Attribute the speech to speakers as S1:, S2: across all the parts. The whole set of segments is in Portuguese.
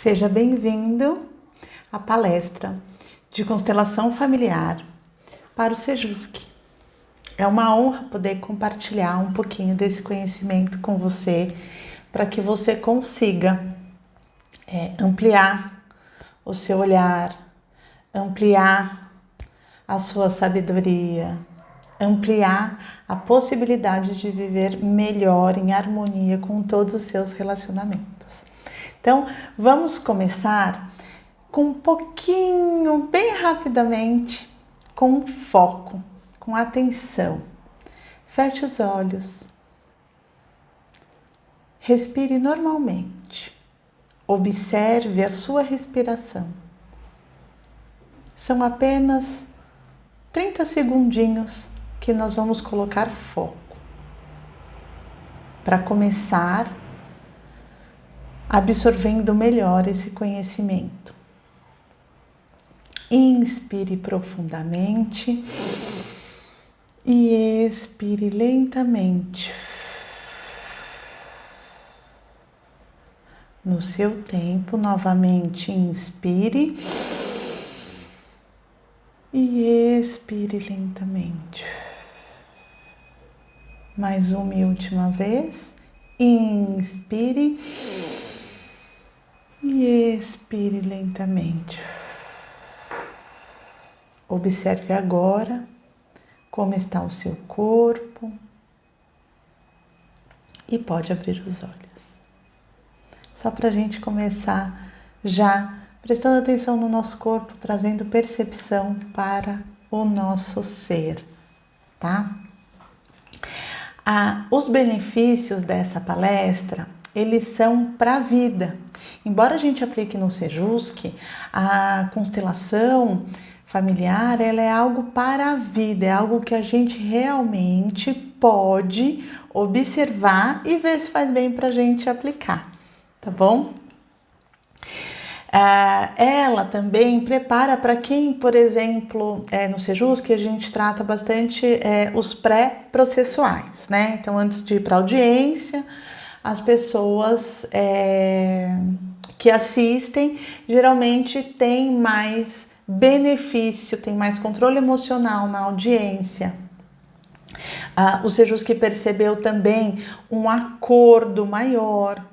S1: Seja bem-vindo à palestra de constelação familiar para o Sejusc. É uma honra poder compartilhar um pouquinho desse conhecimento com você, para que você consiga ampliar o seu olhar, ampliar a sua sabedoria, ampliar a possibilidade de viver melhor em harmonia com todos os seus relacionamentos. Então, vamos começar com um pouquinho, bem rapidamente, com foco, com atenção. Feche os olhos. Respire normalmente. Observe a sua respiração. São apenas 30 segundinhos que nós vamos colocar foco. Para começar absorvendo melhor esse conhecimento. Inspire profundamente e expire lentamente. No seu tempo, novamente inspire e expire lentamente. Mais uma e última vez. Inspire e expire lentamente. Observe agora como está o seu corpo e pode abrir os olhos. Só para a gente começar já prestando atenção no nosso corpo, trazendo percepção para o nosso ser, tá? Os benefícios dessa palestra, eles são para a vida. Embora a gente aplique no Sejusc, a constelação familiar, ela é algo para a vida, é algo que a gente realmente pode observar e ver se faz bem para a gente aplicar, tá bom? Ela também prepara para quem, por exemplo, no Sejusc a gente trata bastante os pré-processuais, né? Então, antes de ir para a audiência, as pessoas que assistem geralmente têm mais benefício, têm mais controle emocional na audiência. O Sejusc percebeu também um acordo maior.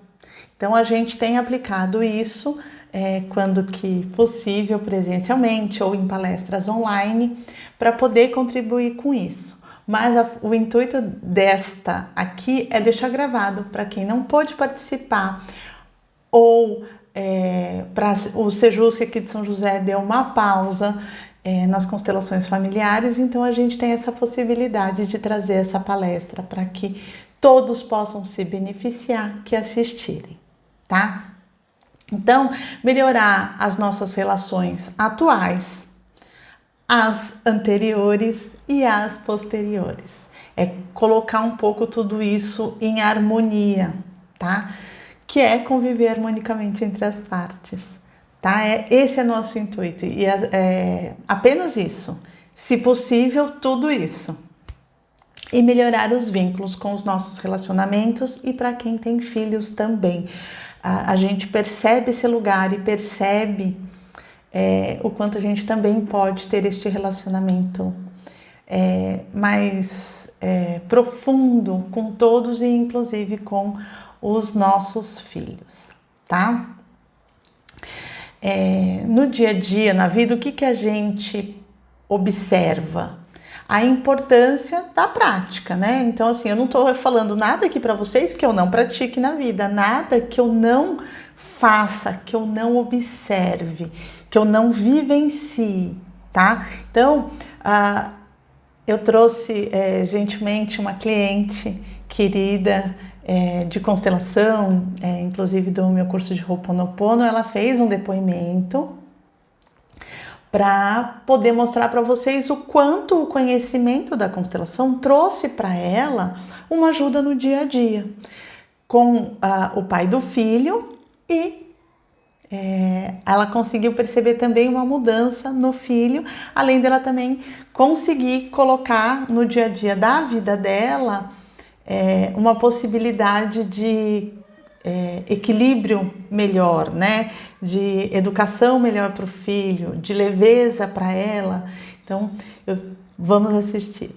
S1: Então, a gente tem aplicado isso quando que possível, presencialmente ou em palestras online, para poder contribuir com isso. Mas o intuito desta aqui é deixar gravado para quem não pôde participar ou para o Sejusc aqui de São José deu uma pausa nas constelações familiares, então a gente tem essa possibilidade de trazer essa palestra para que todos possam se beneficiar que assistirem, tá? Então, melhorar as nossas relações atuais, as anteriores e as posteriores. É colocar um pouco tudo isso em harmonia, tá? Que é conviver harmonicamente entre as partes, tá? Esse é nosso intuito e apenas isso. Se possível, tudo isso. E melhorar os vínculos com os nossos relacionamentos e para quem tem filhos também. A gente percebe esse lugar e percebe o quanto a gente também pode ter este relacionamento mais profundo com todos e inclusive com os nossos filhos, tá? No dia a dia, na vida, o que a gente observa? A importância da prática, né? Então, assim, eu não tô falando nada aqui para vocês que eu não pratique na vida, nada que eu não faça, que eu não observe, que eu não vivencie, tá? Então, eu trouxe gentilmente uma cliente querida de constelação, inclusive do meu curso de Ho'oponopono, ela fez um depoimento para poder mostrar para vocês o quanto o conhecimento da constelação trouxe para ela uma ajuda no dia a dia, com o pai do filho e ela conseguiu perceber também uma mudança no filho, além dela também conseguir colocar no dia a dia da vida dela uma possibilidade de equilíbrio melhor, né? De educação melhor para o filho, de leveza para ela. Então, vamos assistir.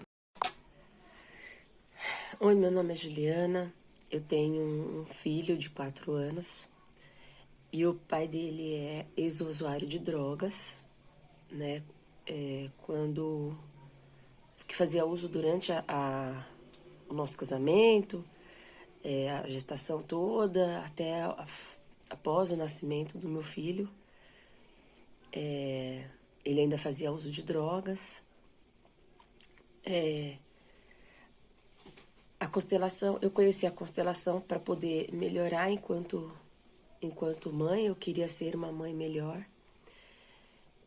S2: Oi, meu nome é Juliana, eu tenho um filho de 4 anos e o pai dele é ex-usuário de drogas, né? Quando que fazia uso durante o nosso casamento, a gestação toda, até após o nascimento do meu filho. Ele ainda fazia uso de drogas. A constelação, eu conheci a constelação para poder melhorar enquanto mãe, eu queria ser uma mãe melhor.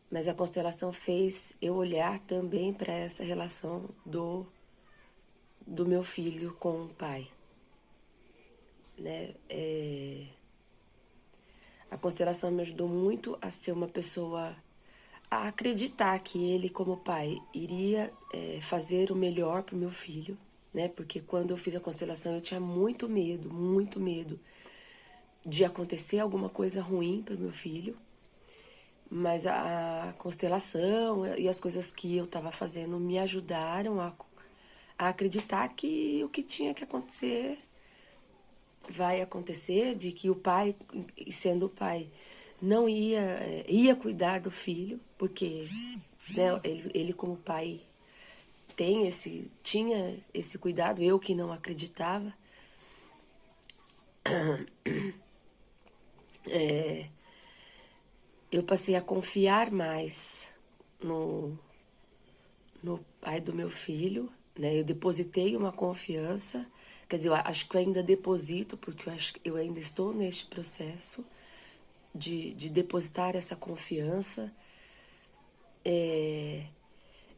S2: Mas a constelação fez eu olhar também para essa relação do meu filho com o pai, né? A constelação me ajudou muito a ser uma pessoa, a acreditar que ele, como pai, iria fazer o melhor para o meu filho, né? Porque quando eu fiz a constelação eu tinha muito medo de acontecer alguma coisa ruim para o meu filho. Mas a constelação e as coisas que eu estava fazendo me ajudaram a acreditar que o que tinha que acontecer vai acontecer, de que o pai, sendo o pai, não ia cuidar do filho, porque, né, ele como pai tinha esse cuidado, eu que não acreditava. Eu passei a confiar mais no pai do meu filho, né? Eu depositei uma confiança, quer dizer, eu acho que eu ainda deposito, porque eu acho que eu ainda estou neste processo de depositar essa confiança.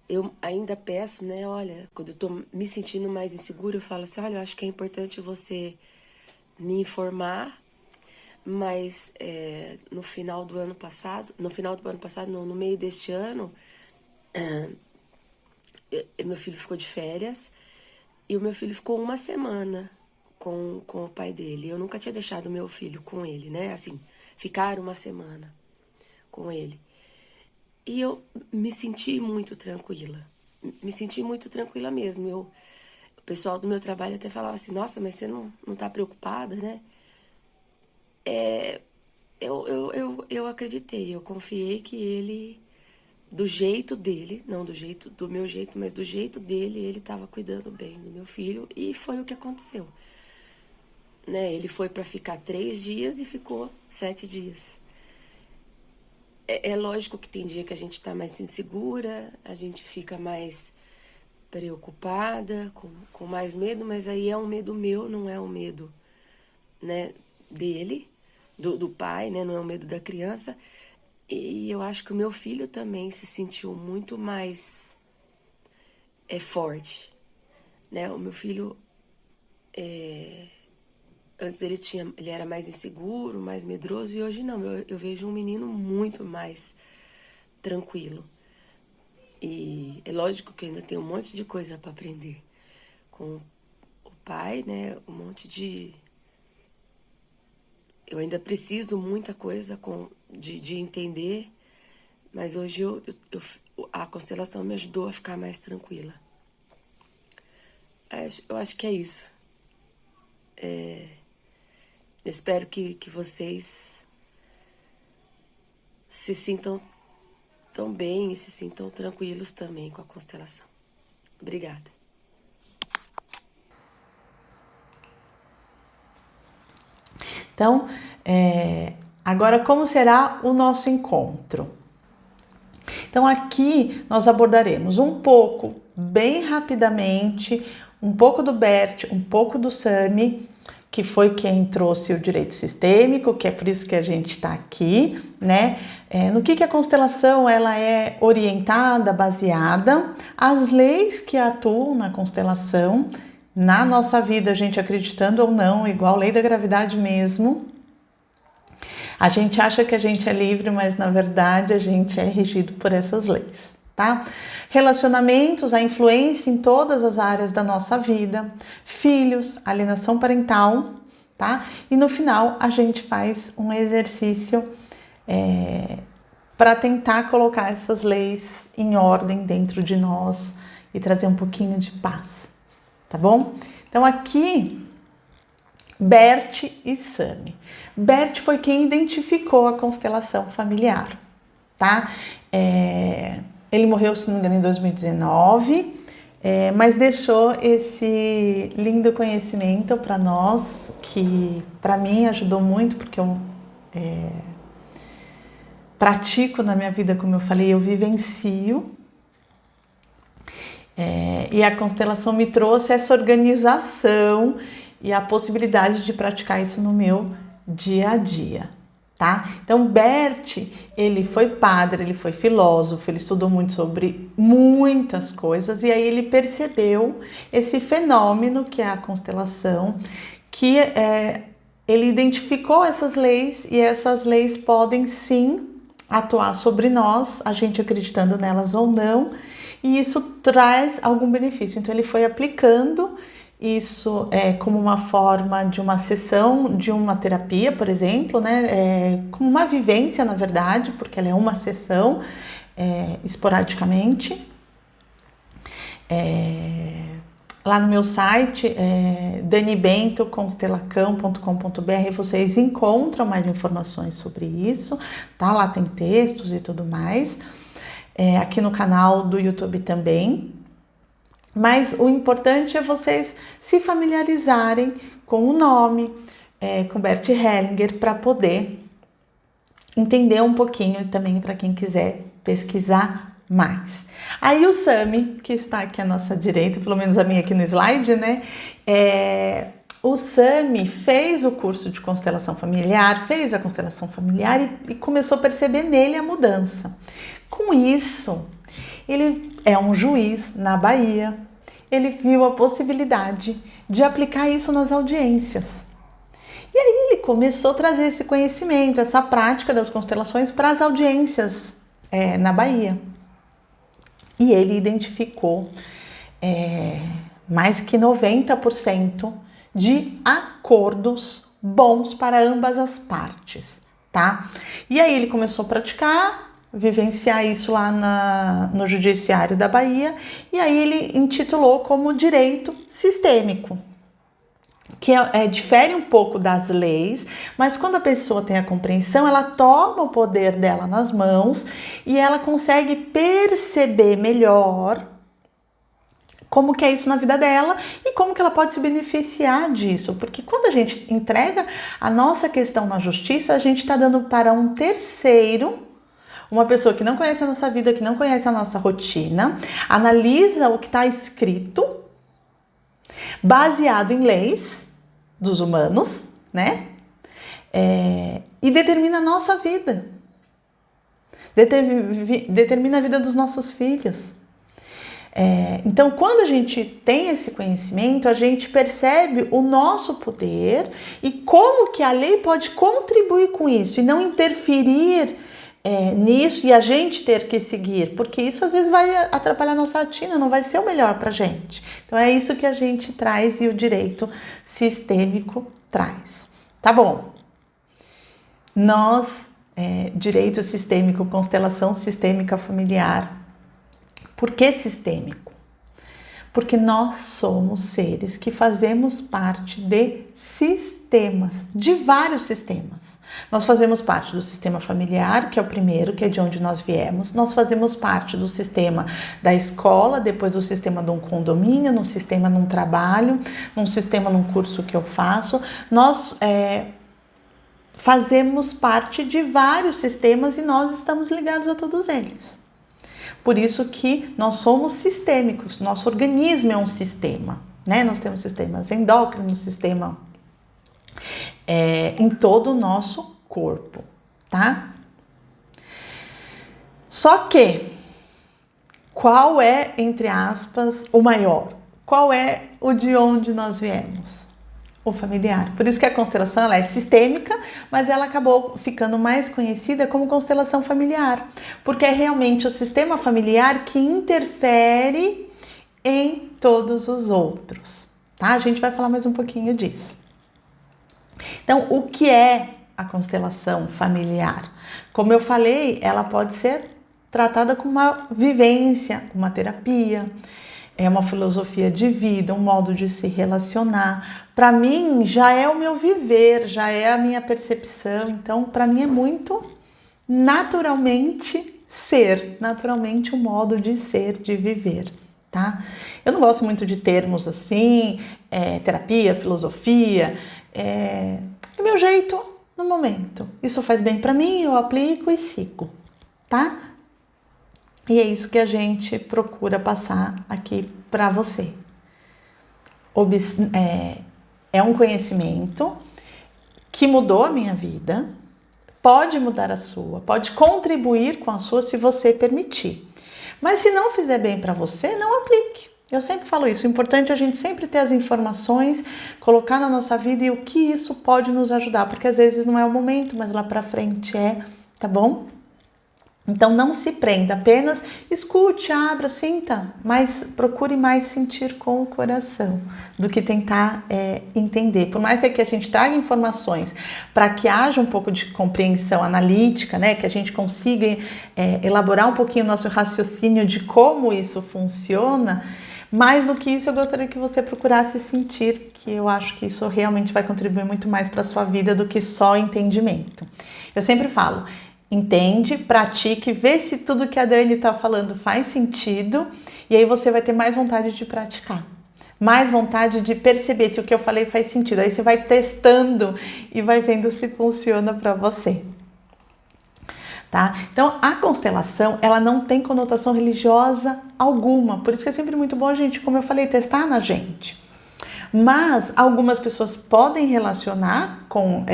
S2: Eu ainda peço, né? Olha, quando eu tô me sentindo mais insegura, eu falo assim, olha, eu acho que é importante você me informar, mas no meio deste ano, meu filho ficou de férias e o meu filho ficou uma semana com o pai dele. Eu nunca tinha deixado meu filho com ele, né? Assim, ficar uma semana com ele. E eu me senti muito tranquila. Me senti muito tranquila mesmo. O pessoal do meu trabalho até falava assim, nossa, mas você não tá preocupada, né? Eu acreditei, eu confiei que ele, do jeito dele, não do meu jeito, mas do jeito dele, ele estava cuidando bem do meu filho e foi o que aconteceu. Né? Ele foi para ficar 3 dias e ficou 7 dias. É lógico que tem dia que a gente está mais insegura, a gente fica mais preocupada, com mais medo, mas aí é um medo meu, não é um medo, né, dele, do pai, né, não é um medo da criança. E eu acho que o meu filho também se sentiu muito mais forte, né? O meu filho, antes ele era mais inseguro, mais medroso, e hoje não, eu vejo um menino muito mais tranquilo. E é lógico que eu ainda tenho um monte de coisa para aprender com o pai, né? Eu ainda preciso muita coisa de entender, mas hoje a constelação me ajudou a ficar mais tranquila. Eu acho que é isso. Eu espero que vocês se sintam tão bem e se sintam tranquilos também com a constelação. Obrigada.
S1: Então, agora como será o nosso encontro? Então aqui nós abordaremos um pouco, bem rapidamente, um pouco do Bert, um pouco do Sami, que foi quem trouxe o direito sistêmico, que é por isso que a gente está aqui, né? No que a constelação ela é orientada, baseada, as leis que atuam na constelação, na nossa vida, a gente acreditando ou não, igual a lei da gravidade mesmo. A gente acha que a gente é livre, mas na verdade a gente é regido por essas leis, tá? Relacionamentos, a influência em todas as áreas da nossa vida, filhos, alienação parental, tá? E no final a gente faz um exercício para tentar colocar essas leis em ordem dentro de nós e trazer um pouquinho de paz, tá bom? Então aqui, Bert e Sami. Bert foi quem identificou a constelação familiar, tá? Ele morreu, se não me engano, em 2019, mas deixou esse lindo conhecimento para nós, que para mim ajudou muito, porque eu pratico na minha vida, como eu falei, eu vivencio. E a constelação me trouxe essa organização e a possibilidade de praticar isso no meu dia a dia, tá? Então, Bert, ele foi padre, ele foi filósofo, ele estudou muito sobre muitas coisas e aí ele percebeu esse fenômeno que é a constelação, que ele identificou essas leis e essas leis podem sim atuar sobre nós, a gente acreditando nelas ou não, e isso traz algum benefício. Então ele foi aplicando isso como uma forma de uma sessão, de uma terapia, por exemplo, né? Como uma vivência, na verdade, porque ela é uma sessão esporadicamente. Lá no meu site, danibentoconstelacão.com.br, vocês encontram mais informações sobre isso, tá? Lá tem textos e tudo mais. Aqui no canal do YouTube também. Mas o importante é vocês se familiarizarem com o nome, com Bert Hellinger, para poder entender um pouquinho e também para quem quiser pesquisar mais. Aí o Sami, que está aqui à nossa direita, pelo menos a minha aqui no slide, né? O Sami fez o curso de constelação familiar, fez a constelação familiar e começou a perceber nele a mudança. Com isso, ele é um juiz na Bahia, ele viu a possibilidade de aplicar isso nas audiências. E aí ele começou a trazer esse conhecimento, essa prática das constelações para as audiências na Bahia. E ele identificou mais que 90% de acordos bons para ambas as partes, tá? E aí ele começou a praticar, vivenciar isso lá no Judiciário da Bahia, e aí ele intitulou como direito sistêmico, que difere um pouco das leis, mas quando a pessoa tem a compreensão, ela toma o poder dela nas mãos e ela consegue perceber melhor como que é isso na vida dela e como que ela pode se beneficiar disso, porque quando a gente entrega a nossa questão na justiça, a gente está dando para um terceiro, uma pessoa que não conhece a nossa vida, que não conhece a nossa rotina, analisa o que está escrito, baseado em leis dos humanos, né? E determina a nossa vida. Determina a vida dos nossos filhos. Então, quando a gente tem esse conhecimento, a gente percebe o nosso poder e como que a lei pode contribuir com isso e não interferir nisso e a gente ter que seguir, porque isso às vezes vai atrapalhar a nossa rotina, não vai ser o melhor pra gente. Então é isso que a gente traz e o direito sistêmico traz. Tá bom? Nós, direito sistêmico, constelação sistêmica familiar. Por que sistêmico? Porque nós somos seres que fazemos parte de sistemas, de vários sistemas. Nós fazemos parte do sistema familiar, que é o primeiro, que é de onde nós viemos. Nós fazemos parte do sistema da escola, depois do sistema de um condomínio, num sistema num trabalho, num sistema num curso que eu faço. Nós fazemos parte de vários sistemas e nós estamos ligados a todos eles. Por isso que nós somos sistêmicos, nosso organismo é um sistema, né? Nós temos sistemas endócrinos, sistema em todo o nosso corpo, tá? Só que, qual é, entre aspas, o maior? Qual é o de onde nós viemos? O familiar. Por isso que a constelação ela é sistêmica, mas ela acabou ficando mais conhecida como constelação familiar, porque é realmente o sistema familiar que interfere em todos os outros, tá? A gente vai falar mais um pouquinho disso. Então, o que é a constelação familiar? Como eu falei, ela pode ser tratada como uma vivência, uma terapia, é uma filosofia de vida, um modo de se relacionar. Para mim, já é o meu viver, já é a minha percepção. Então, para mim é muito naturalmente ser, naturalmente um modo de ser, de viver, tá? Eu não gosto muito de termos assim, terapia, filosofia, do meu jeito, no momento. Isso faz bem para mim, eu aplico e sigo, tá? E é isso que a gente procura passar aqui para você. É um conhecimento que mudou a minha vida, pode mudar a sua, pode contribuir com a sua se você permitir. Mas se não fizer bem para você, não aplique. Eu sempre falo isso, o importante é a gente sempre ter as informações, colocar na nossa vida e o que isso pode nos ajudar, porque às vezes não é o momento, mas lá para frente tá bom? Então não se prenda, apenas escute, abra, sinta, mas procure mais sentir com o coração do que tentar entender. Por mais que a gente traga informações para que haja um pouco de compreensão analítica, né, que a gente consiga elaborar um pouquinho o nosso raciocínio de como isso funciona, mais do que isso eu gostaria que você procurasse sentir, que eu acho que isso realmente vai contribuir muito mais para a sua vida do que só entendimento. Eu sempre falo, entende, pratique, vê se tudo que a Dani está falando faz sentido e aí você vai ter mais vontade de praticar, mais vontade de perceber se o que eu falei faz sentido. Aí você vai testando e vai vendo se funciona para você, tá? Então a constelação, ela não tem conotação religiosa alguma, por isso que é sempre muito bom a gente, como eu falei, testar na gente. Mas algumas pessoas podem relacionar com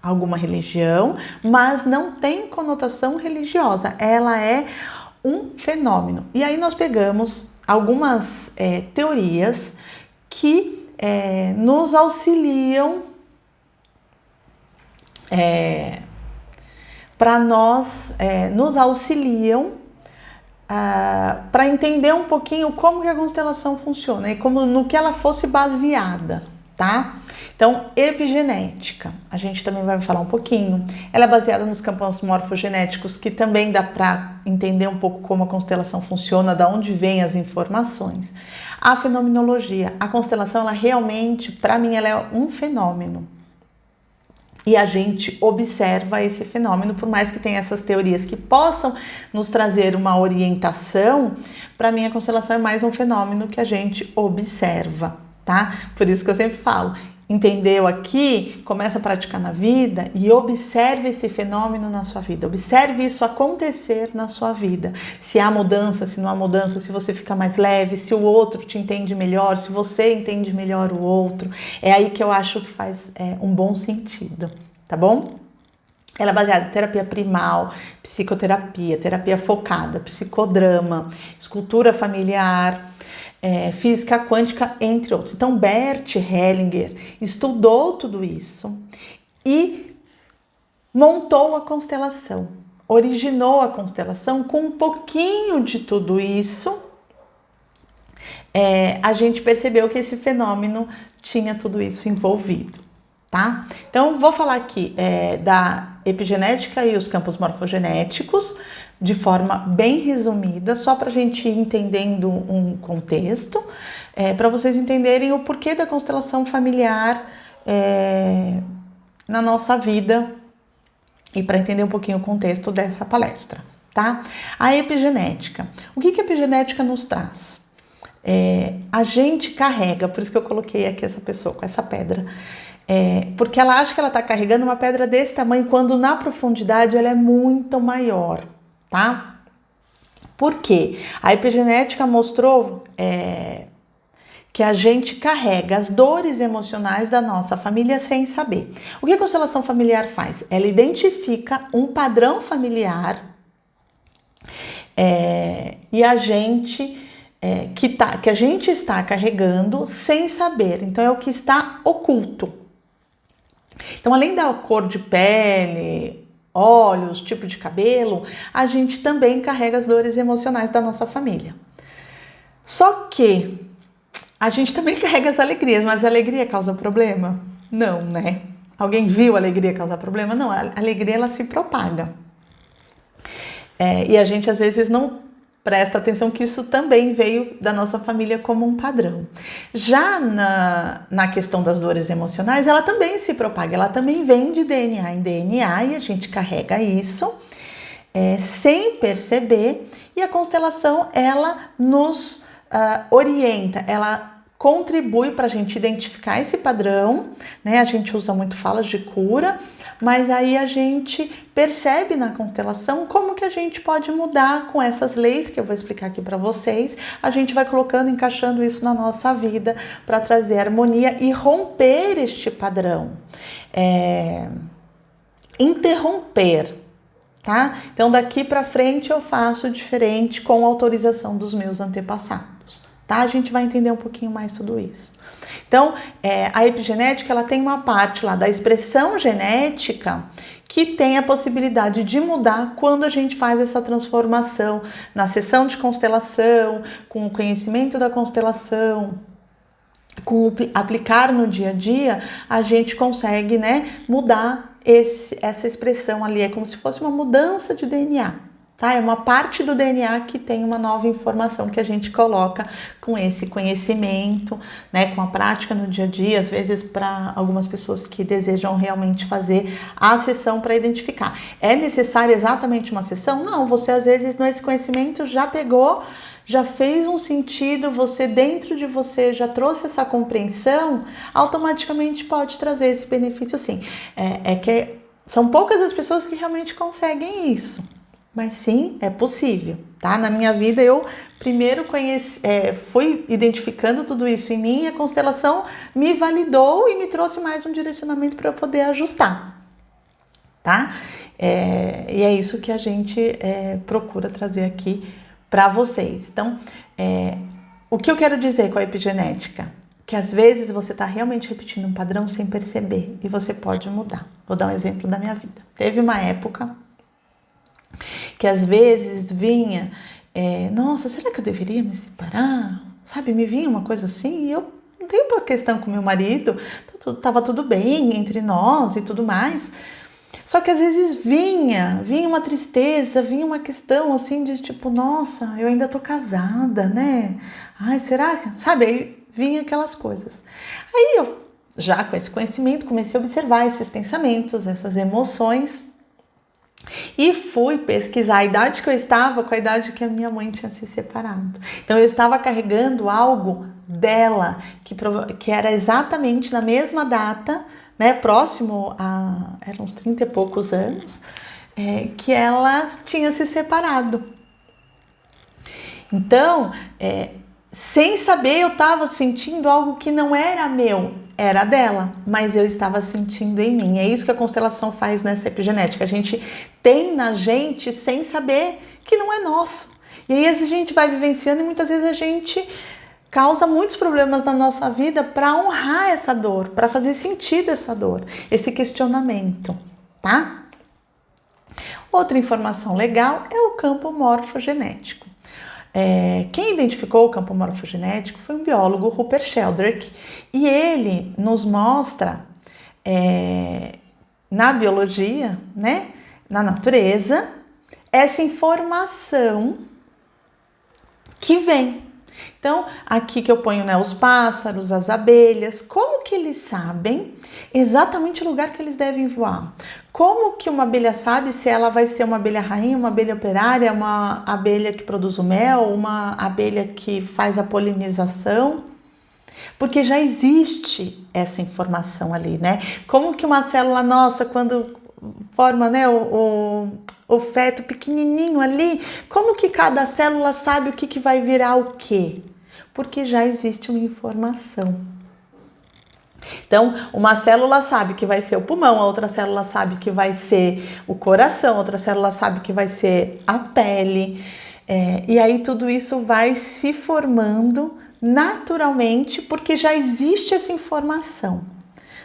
S1: alguma religião, mas não tem conotação religiosa, ela é um fenômeno. E aí nós pegamos algumas teorias que nos auxiliam para entender um pouquinho como que a constelação funciona e como no que ela fosse baseada, tá? Então, epigenética, a gente também vai falar um pouquinho. Ela é baseada nos campos morfogenéticos, que também dá para entender um pouco como a constelação funciona, da onde vêm as informações. A fenomenologia, a constelação, ela realmente, para mim, ela é um fenômeno. E a gente observa esse fenômeno, por mais que tenha essas teorias que possam nos trazer uma orientação, para mim a constelação é mais um fenômeno que a gente observa, tá? Por isso que eu sempre falo, entendeu aqui? Começa a praticar na vida e observe esse fenômeno na sua vida. Observe isso acontecer na sua vida. Se há mudança, se não há mudança, se você fica mais leve, se o outro te entende melhor, se você entende melhor o outro. É aí que eu acho que faz um bom sentido, tá bom? Ela é baseada em terapia primal, psicoterapia, terapia focada, psicodrama, escultura familiar, física quântica, entre outros. Então, Bert Hellinger estudou tudo isso e montou a constelação, originou a constelação com um pouquinho de tudo isso. A gente percebeu que esse fenômeno tinha tudo isso envolvido, tá? Então, vou falar aqui da epigenética e os campos morfogenéticos, de forma bem resumida, só para a gente ir entendendo um contexto, para vocês entenderem o porquê da constelação familiar na nossa vida e para entender um pouquinho o contexto dessa palestra, tá? A epigenética. O que a epigenética nos traz? A gente carrega, por isso que eu coloquei aqui essa pessoa com essa pedra, porque ela acha que ela está carregando uma pedra desse tamanho, quando na profundidade ela é muito maior, tá? Por quê? A epigenética mostrou que a gente carrega as dores emocionais da nossa família sem saber. O que a constelação familiar faz? Ela identifica um padrão familiar e a gente que a gente está carregando sem saber. Então é o que está oculto. Então, além da cor de pele, olhos, tipo de cabelo, a gente também carrega as dores emocionais da nossa família. Só que a gente também carrega as alegrias, mas a alegria causa problema? Não, né? Alguém viu a alegria causar problema? Não, a alegria ela se propaga. E a gente às vezes não presta atenção que isso também veio da nossa família como um padrão. Já na questão das dores emocionais, ela também se propaga, ela também vem de DNA em DNA e a gente carrega isso sem perceber, e a constelação ela nos orienta, ela contribui para a gente identificar esse padrão, né? A gente usa muito falas de cura, mas aí a gente percebe na constelação como que a gente pode mudar com essas leis que eu vou explicar aqui para vocês. A gente vai colocando, encaixando isso na nossa vida para trazer harmonia e romper este padrão. Interromper, tá? Então daqui para frente eu faço diferente com autorização dos meus antepassados, tá? A gente vai entender um pouquinho mais tudo isso. Então, a epigenética ela tem uma parte lá da expressão genética que tem a possibilidade de mudar quando a gente faz essa transformação na sessão de constelação, com o conhecimento da constelação, com o aplicar no dia a dia, a gente consegue, né, mudar essa expressão ali. É como se fosse uma mudança de DNA. Tá? É uma parte do DNA que tem uma nova informação que a gente coloca com esse conhecimento, né? Com a prática no dia a dia, às vezes para algumas pessoas que desejam realmente fazer a sessão para identificar. É necessário exatamente uma sessão? Não, você às vezes nesse conhecimento já pegou, já fez um sentido, você dentro de você já trouxe essa compreensão, automaticamente pode trazer esse benefício sim. Que são poucas as pessoas que realmente conseguem isso. Mas sim, é possível, tá? Na minha vida eu primeiro fui identificando tudo isso em mim e a constelação me validou e me trouxe mais um direcionamento para eu poder ajustar, tá? E é isso que a gente procura trazer aqui para vocês. Então, o que eu quero dizer com a epigenética? Que às vezes você está realmente repetindo um padrão sem perceber e você pode mudar. Vou dar um exemplo da minha vida. Teve uma época que às vezes vinha, nossa, será que eu deveria me separar? Sabe, me vinha uma coisa assim e eu não tenho uma questão com meu marido, tava tudo bem entre nós e tudo mais. Só que às vezes vinha uma tristeza, vinha uma questão assim de tipo, nossa, eu ainda tô casada, né? Ai, será que... Sabe, aí vinha aquelas coisas. Aí eu, já com esse conhecimento, comecei a observar esses pensamentos, essas emoções, e fui pesquisar a idade que eu estava com a idade que a minha mãe tinha se separado. Então eu estava carregando algo dela, que era exatamente na mesma data, né, próximo a... eram uns 30 e poucos anos, que ela tinha se separado. Então, sem saber, eu estava sentindo algo que não era meu, era dela, mas eu estava sentindo em mim. É isso que a constelação faz nessa epigenética. A gente tem na gente sem saber que não é nosso. E aí a gente vai vivenciando e muitas vezes a gente causa muitos problemas na nossa vida para honrar essa dor, para fazer sentido essa dor, esse questionamento, tá? Outra informação legal é o campo morfogenético. Quem identificou o campo morfogenético foi um biólogo, Rupert Sheldrake, e ele nos mostra na biologia, né, na natureza, essa informação que vem. Então, aqui que eu ponho, né, os pássaros, as abelhas, como que eles sabem exatamente o lugar que eles devem voar? Como que uma abelha sabe se ela vai ser uma abelha rainha, uma abelha operária, uma abelha que produz o mel, uma abelha que faz a polinização? Porque já existe essa informação ali, né? Como que uma célula nossa, quando forma, né, o feto pequenininho ali, como que cada célula sabe o que vai virar o quê? Porque já existe uma informação. Então, uma célula sabe que vai ser o pulmão, a outra célula sabe que vai ser o coração, a outra célula sabe que vai ser a pele. E aí tudo isso vai se formando naturalmente porque já existe essa informação.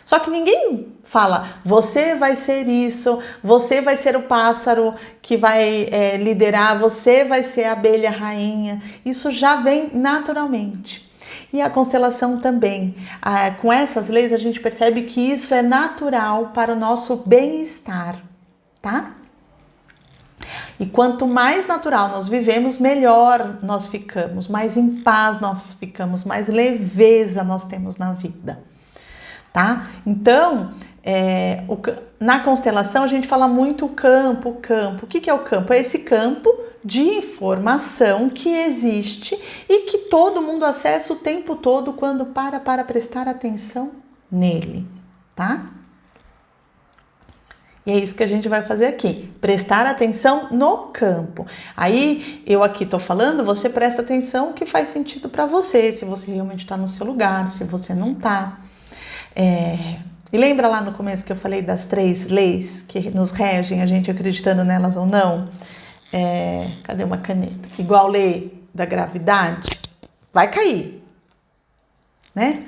S1: Só que ninguém fala, você vai ser isso, você vai ser o pássaro que vai liderar, você vai ser a abelha rainha. Isso já vem naturalmente. E a constelação também. Com essas leis a gente percebe que isso é natural para o nosso bem-estar, tá? E quanto mais natural nós vivemos, melhor nós ficamos, mais em paz nós ficamos, mais leveza nós temos na vida, tá? Então, na constelação a gente fala muito campo. O que é o campo? É esse campo de informação que existe e que todo mundo acessa o tempo todo quando para prestar atenção nele, tá? E é isso que a gente vai fazer aqui, prestar atenção no campo. Aí, eu aqui tô falando, você presta atenção o que faz sentido para você, se você realmente está no seu lugar, se você não tá. E lembra lá no começo que eu falei das 3 leis que nos regem, a gente acreditando nelas ou não? Cadê uma caneta? Igual lei da gravidade, vai cair, né?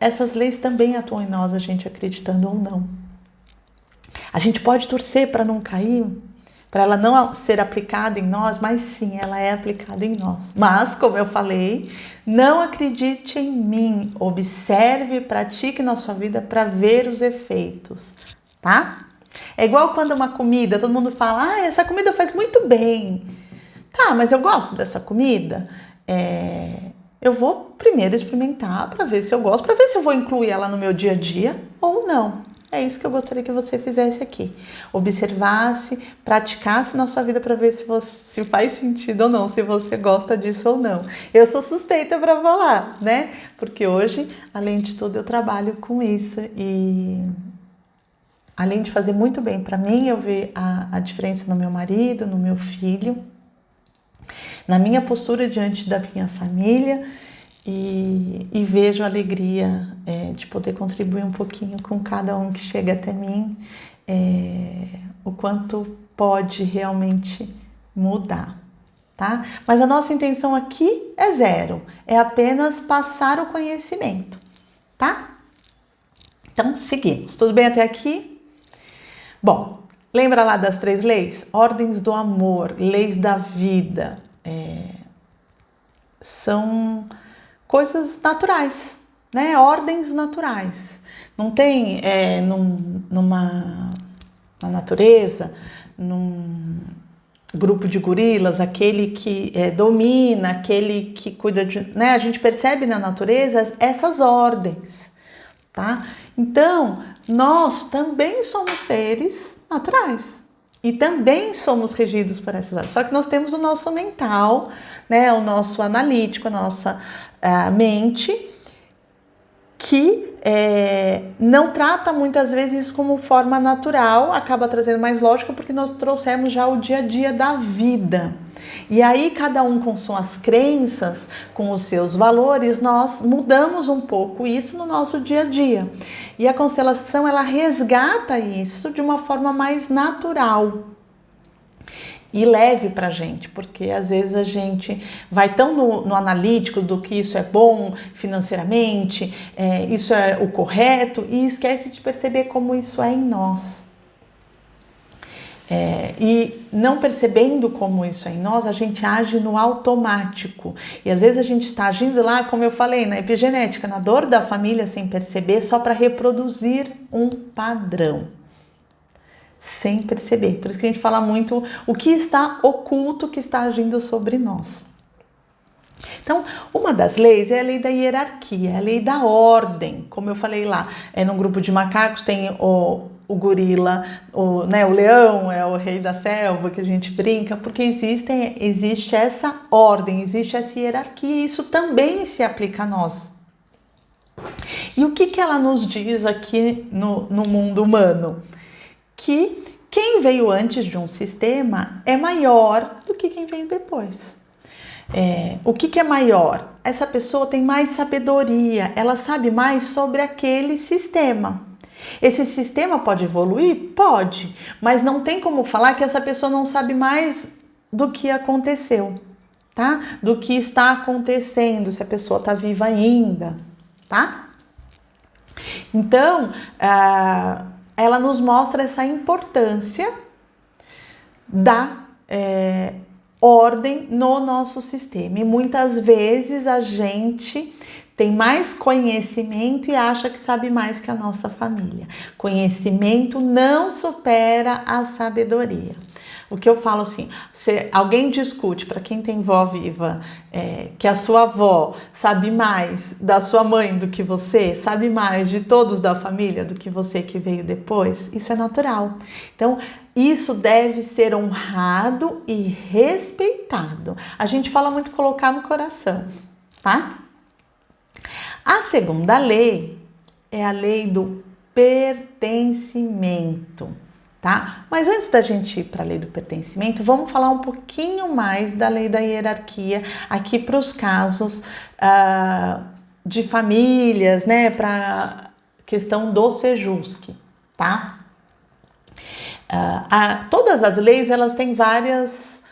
S1: Essas leis também atuam em nós, a gente acreditando ou não. A gente pode torcer para não cair, para ela não ser aplicada em nós, mas sim, ela é aplicada em nós. Mas, como eu falei, não acredite em mim, observe e pratique na sua vida para ver os efeitos, tá? É igual quando uma comida, todo mundo fala, essa comida faz muito bem. Tá, mas eu gosto dessa comida. Eu vou primeiro experimentar para ver se eu gosto, para ver se eu vou incluir ela no meu dia a dia ou não. É isso que eu gostaria que você fizesse aqui. Observasse, praticasse na sua vida para ver se faz sentido ou não, se você gosta disso ou não. Eu sou suspeita para falar, né? Porque hoje, além de tudo, eu trabalho com isso e além de fazer muito bem para mim, eu ver a diferença no meu marido, no meu filho, na minha postura diante da minha família e vejo a alegria de poder contribuir um pouquinho com cada um que chega até mim, o quanto pode realmente mudar, tá? Mas a nossa intenção aqui é 0, é apenas passar o conhecimento, tá? Então, seguimos. Tudo bem até aqui? Bom, lembra lá das 3 leis? Ordens do amor, leis da vida. São coisas naturais, né? Ordens naturais. Não tem na natureza, num grupo de gorilas, aquele que domina, aquele que cuida de... né? A gente percebe na natureza essas ordens, tá? Então, nós também somos seres naturais. E também somos regidos por essas ordens. Só que nós temos o nosso mental, né, o nosso analítico, a nossa mente, que não trata muitas vezes isso como forma natural, acaba trazendo mais lógica porque nós trouxemos já o dia a dia da vida. E aí cada um com suas crenças, com os seus valores, nós mudamos um pouco isso no nosso dia a dia. E a constelação, ela resgata isso de uma forma mais natural e leve pra gente, porque às vezes a gente vai tão no analítico do que isso é bom financeiramente, isso é o correto, e esquece de perceber como isso é em nós. E não percebendo como isso é em nós, a gente age no automático. E às vezes a gente está agindo lá, como eu falei, na epigenética, na dor da família, sem perceber, só para reproduzir um padrão. Sem perceber. Por isso que a gente fala muito o que está oculto, que está agindo sobre nós. Então, uma das leis é a lei da hierarquia, é a lei da ordem. Como eu falei lá, num grupo de macacos tem o gorila, o leão é o rei da selva, que a gente brinca, porque existe essa ordem, existe essa hierarquia, e isso também se aplica a nós. E o que ela nos diz aqui no mundo humano? Que quem veio antes de um sistema é maior do que quem veio depois. O que é maior? Essa pessoa tem mais sabedoria, ela sabe mais sobre aquele sistema. Esse sistema pode evoluir? Pode, mas não tem como falar que essa pessoa não sabe mais do que aconteceu, tá? Do que está acontecendo, se a pessoa está viva ainda, tá? Então, ela nos mostra essa importância da ordem no nosso sistema. E muitas vezes a gente tem mais conhecimento e acha que sabe mais que a nossa família. Conhecimento não supera a sabedoria. O que eu falo assim, se alguém discute, para quem tem vó viva, que a sua avó sabe mais da sua mãe do que você, sabe mais de todos da família do que você que veio depois, isso é natural. Então, isso deve ser honrado e respeitado. A gente fala muito colocar no coração, tá? A segunda lei é a lei do pertencimento, tá? Mas antes da gente ir para a lei do pertencimento, vamos falar um pouquinho mais da lei da hierarquia aqui para os casos de famílias, né? Para questão do Sejusc, tá? Todas as leis, elas têm várias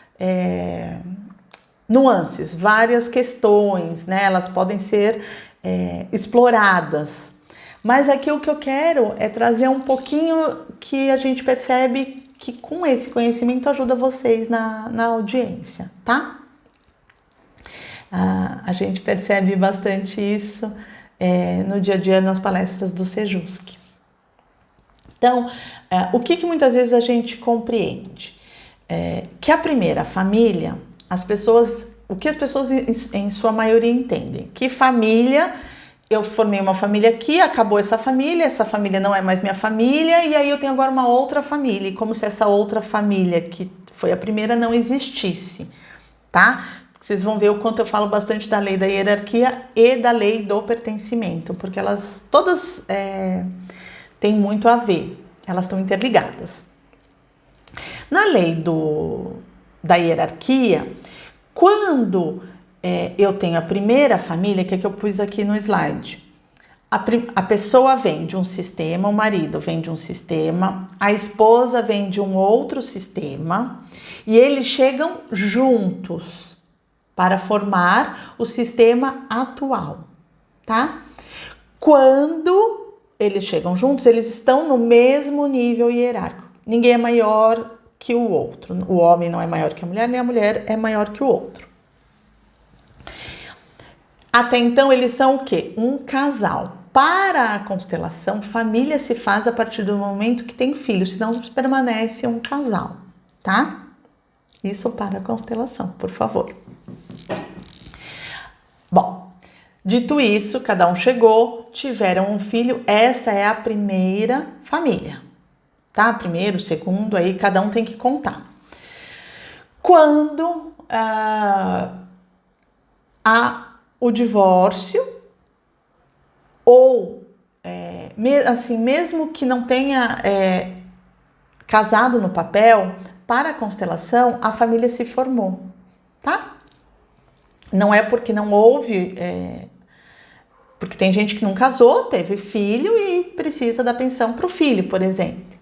S1: nuances, várias questões, né? Elas podem ser exploradas. Mas aqui o que eu quero é trazer um pouquinho que a gente percebe que com esse conhecimento ajuda vocês na audiência, tá? A gente percebe bastante isso no dia a dia nas palestras do Sejusc. Então, o que muitas vezes a gente compreende? Que a primeira família, o que as pessoas em sua maioria entendem? Que família, eu formei uma família aqui, acabou essa família não é mais minha família, e aí eu tenho agora uma outra família, e como se essa outra família, que foi a primeira, não existisse, tá? Vocês vão ver o quanto eu falo bastante da lei da hierarquia e da lei do pertencimento, porque elas todas têm muito a ver, elas estão interligadas. Na lei da hierarquia, quando eu tenho a primeira família, que é que eu pus aqui no slide, a pessoa vem de um sistema, o marido vem de um sistema, a esposa vem de um outro sistema, e eles chegam juntos para formar o sistema atual, tá? Quando eles chegam juntos, eles estão no mesmo nível hierárquico. Ninguém é maior que o outro. O homem não é maior que a mulher, nem a mulher é maior que o outro. Até então, eles são o quê? Um casal. Para a constelação, família se faz a partir do momento que tem filhos, senão permanece um casal, tá? Isso para a constelação, por favor. Bom, dito isso, cada um chegou, tiveram um filho, essa é a primeira família, tá? Primeiro, segundo, aí cada um tem que contar. Quando há o divórcio, ou assim, mesmo que não tenha casado no papel, para a constelação, a família se formou, tá? Não é porque não houve, porque tem gente que não casou, teve filho e precisa da pensão para o filho, por exemplo.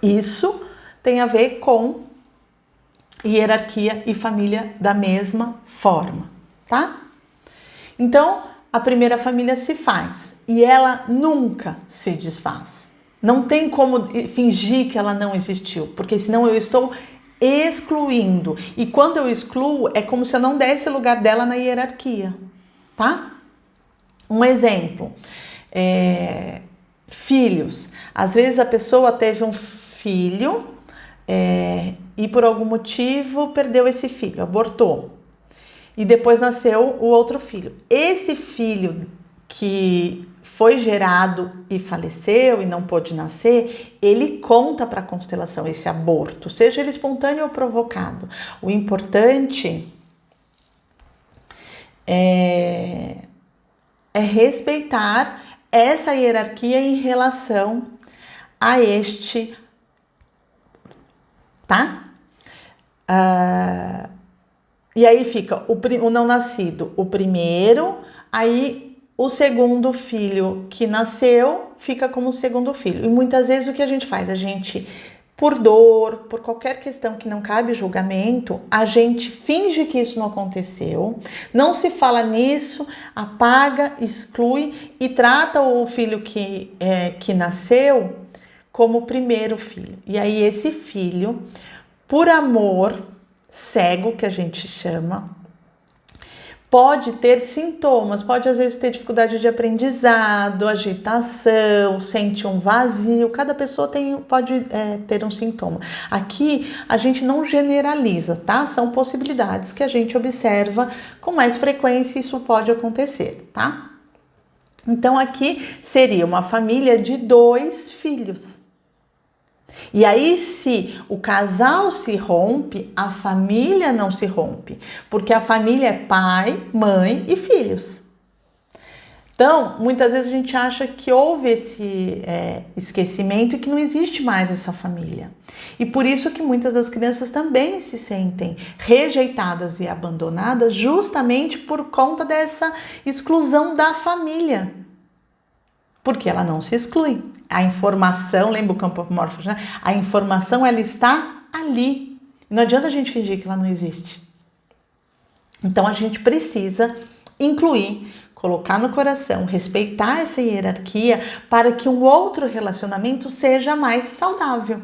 S1: Isso tem a ver com hierarquia e família da mesma forma, tá? Então, a primeira família se faz e ela nunca se desfaz. Não tem como fingir que ela não existiu, porque senão eu estou excluindo. E quando eu excluo, é como se eu não desse o lugar dela na hierarquia, tá? Um exemplo, filhos. Às vezes a pessoa teve um filho e por algum motivo perdeu esse filho, abortou. E depois nasceu o outro filho. Esse filho que foi gerado e faleceu e não pôde nascer, ele conta para a constelação esse aborto, seja ele espontâneo ou provocado. O importante é respeitar essa hierarquia em relação a este, tá? E aí fica o não nascido, o primeiro, aí o segundo filho que nasceu fica como o segundo filho. E muitas vezes o que a gente faz? A gente, por dor, por qualquer questão que não cabe julgamento, a gente finge que isso não aconteceu, não se fala nisso, apaga, exclui e trata o filho que nasceu como o primeiro filho. E aí esse filho, por amor cego, que a gente chama, pode ter sintomas, pode às vezes ter dificuldade de aprendizado, agitação, sente um vazio, cada pessoa pode ter um sintoma. Aqui a gente não generaliza, tá? São possibilidades que a gente observa com mais frequência e isso pode acontecer, tá? Então aqui seria uma família de 2 filhos. E aí, se o casal se rompe, a família não se rompe, porque a família é pai, mãe e filhos. Então, muitas vezes a gente acha que houve esse esquecimento e que não existe mais essa família. E por isso que muitas das crianças também se sentem rejeitadas e abandonadas, justamente por conta dessa exclusão da família. Porque ela não se exclui. A informação, lembra o campo morfo, né? A informação, ela está ali. Não adianta a gente fingir que ela não existe. Então, a gente precisa incluir, colocar no coração, respeitar essa hierarquia para que um outro relacionamento seja mais saudável,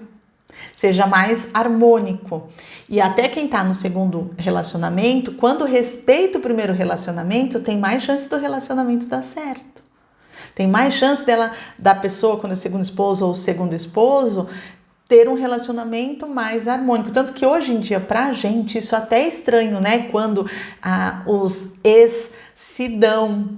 S1: seja mais harmônico. E até quem está no segundo relacionamento, quando respeita o primeiro relacionamento, tem mais chance do relacionamento dar certo. Tem mais chance da pessoa, quando é segundo esposo ou segundo esposo, ter um relacionamento mais harmônico. Tanto que hoje em dia, pra gente, isso até é estranho, né? Quando os ex se dão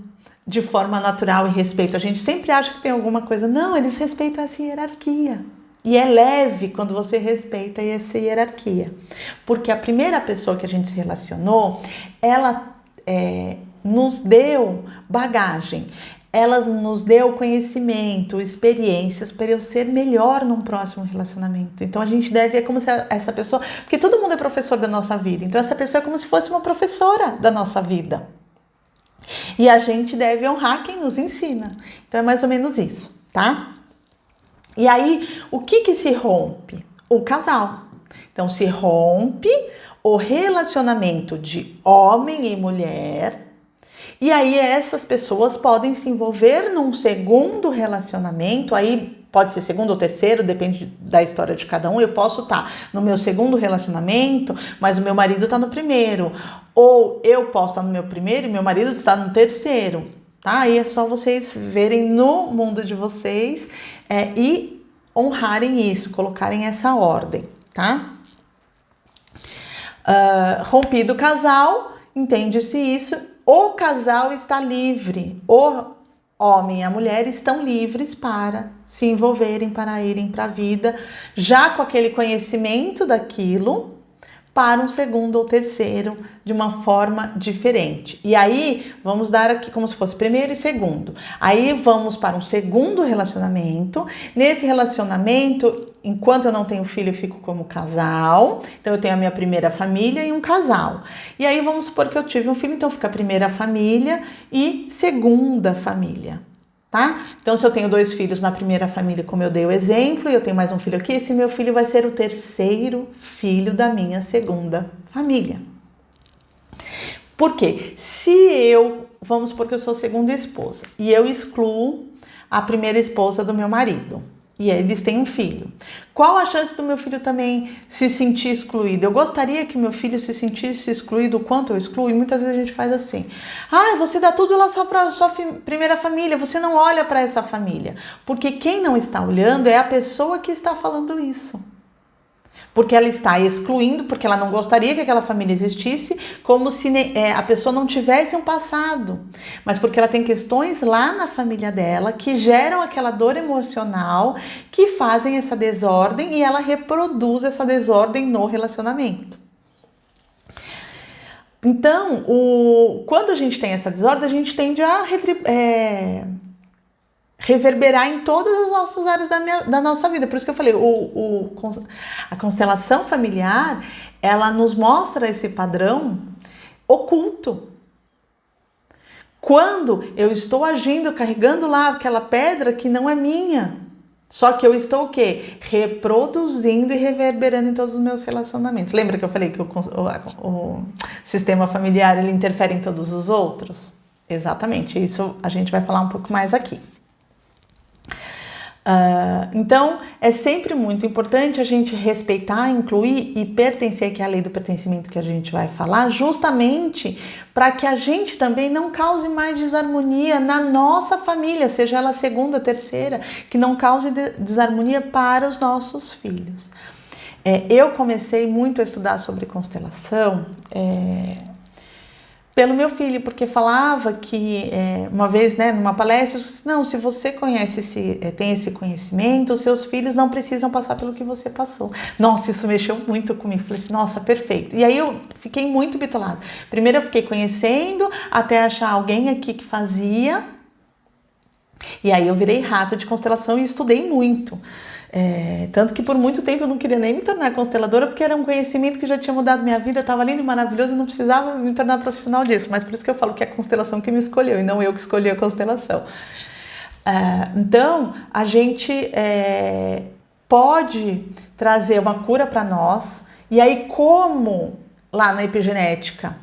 S1: de forma natural e respeito. A gente sempre acha que tem alguma coisa. Não, eles respeitam essa hierarquia. E é leve quando você respeita essa hierarquia. Porque a primeira pessoa que a gente se relacionou, ela nos deu bagagem. Ela nos deu conhecimento, experiências para eu ser melhor num próximo relacionamento. Então a gente deve, é como se essa pessoa, porque todo mundo é professor da nossa vida, então essa pessoa é como se fosse uma professora da nossa vida. E a gente deve honrar quem nos ensina. Então é mais ou menos isso, tá? E aí, o que se rompe? O casal. Então se rompe o relacionamento de homem e mulher. E aí essas pessoas podem se envolver num segundo relacionamento, aí pode ser segundo ou terceiro, depende da história de cada um. Eu posso estar no meu segundo relacionamento, mas o meu marido está no primeiro. Ou eu posso estar no meu primeiro e meu marido está no terceiro, tá? Aí é só vocês verem no mundo de vocês e honrarem isso, colocarem essa ordem, tá? Rompido o casal, entende-se isso. O casal está livre, o homem e a mulher estão livres para se envolverem, para irem para a vida, já com aquele conhecimento daquilo, para um segundo ou terceiro, de uma forma diferente. E aí, vamos dar aqui como se fosse primeiro e segundo. Aí vamos para um segundo relacionamento. Nesse relacionamento, enquanto eu não tenho filho, eu fico como casal. Então, eu tenho a minha primeira família e um casal. E aí, vamos supor que eu tive um filho, então fica a primeira família e segunda família, tá? Então, se eu tenho 2 filhos na primeira família, como eu dei o exemplo, e eu tenho mais um filho aqui, esse meu filho vai ser o terceiro filho da minha segunda família. Por quê? Vamos supor que eu sou segunda esposa, e eu excluo a primeira esposa do meu marido, e eles têm um filho. Qual a chance do meu filho também se sentir excluído? Eu gostaria que meu filho se sentisse excluído o quanto eu excluo, e muitas vezes a gente faz assim. Você dá tudo lá só para a sua primeira família, você não olha para essa família. Porque quem não está olhando é a pessoa que está falando isso. Porque ela está excluindo, porque ela não gostaria que aquela família existisse, como se a pessoa não tivesse um passado. Mas porque ela tem questões lá na família dela que geram aquela dor emocional, que fazem essa desordem e ela reproduz essa desordem no relacionamento. Então, quando a gente tem essa desordem, a gente tende a reverberar em todas as nossas áreas da nossa vida. Por isso que eu falei, a constelação familiar, ela nos mostra esse padrão oculto. Quando eu estou agindo, carregando lá aquela pedra que não é minha, só que eu estou o quê? Reproduzindo e reverberando em todos os meus relacionamentos. Lembra que eu falei que o sistema familiar, ele interfere em todos os outros? Exatamente, isso a gente vai falar um pouco mais aqui. Então, é sempre muito importante a gente respeitar, incluir e pertencer, que é a lei do pertencimento que a gente vai falar, justamente para que a gente também não cause mais desarmonia na nossa família, seja ela segunda, terceira, que não cause desarmonia para os nossos filhos. Eu comecei muito a estudar sobre constelação pelo meu filho, porque falava que uma vez, né, numa palestra, eu disse, não, se você tem esse conhecimento, os seus filhos não precisam passar pelo que você passou. Nossa, isso mexeu muito comigo. Falei assim, nossa, perfeito. E aí eu fiquei muito bitolada. Primeiro eu fiquei conhecendo, até achar alguém aqui que fazia. E aí eu virei rata de constelação e estudei muito. Tanto que por muito tempo eu não queria nem me tornar consteladora, porque era um conhecimento que já tinha mudado minha vida, estava lindo e maravilhoso e não precisava me tornar profissional disso. Mas por isso que eu falo que é a constelação que me escolheu e não eu que escolhi a constelação. Então, a gente pode trazer uma cura para nós, e aí como lá na epigenética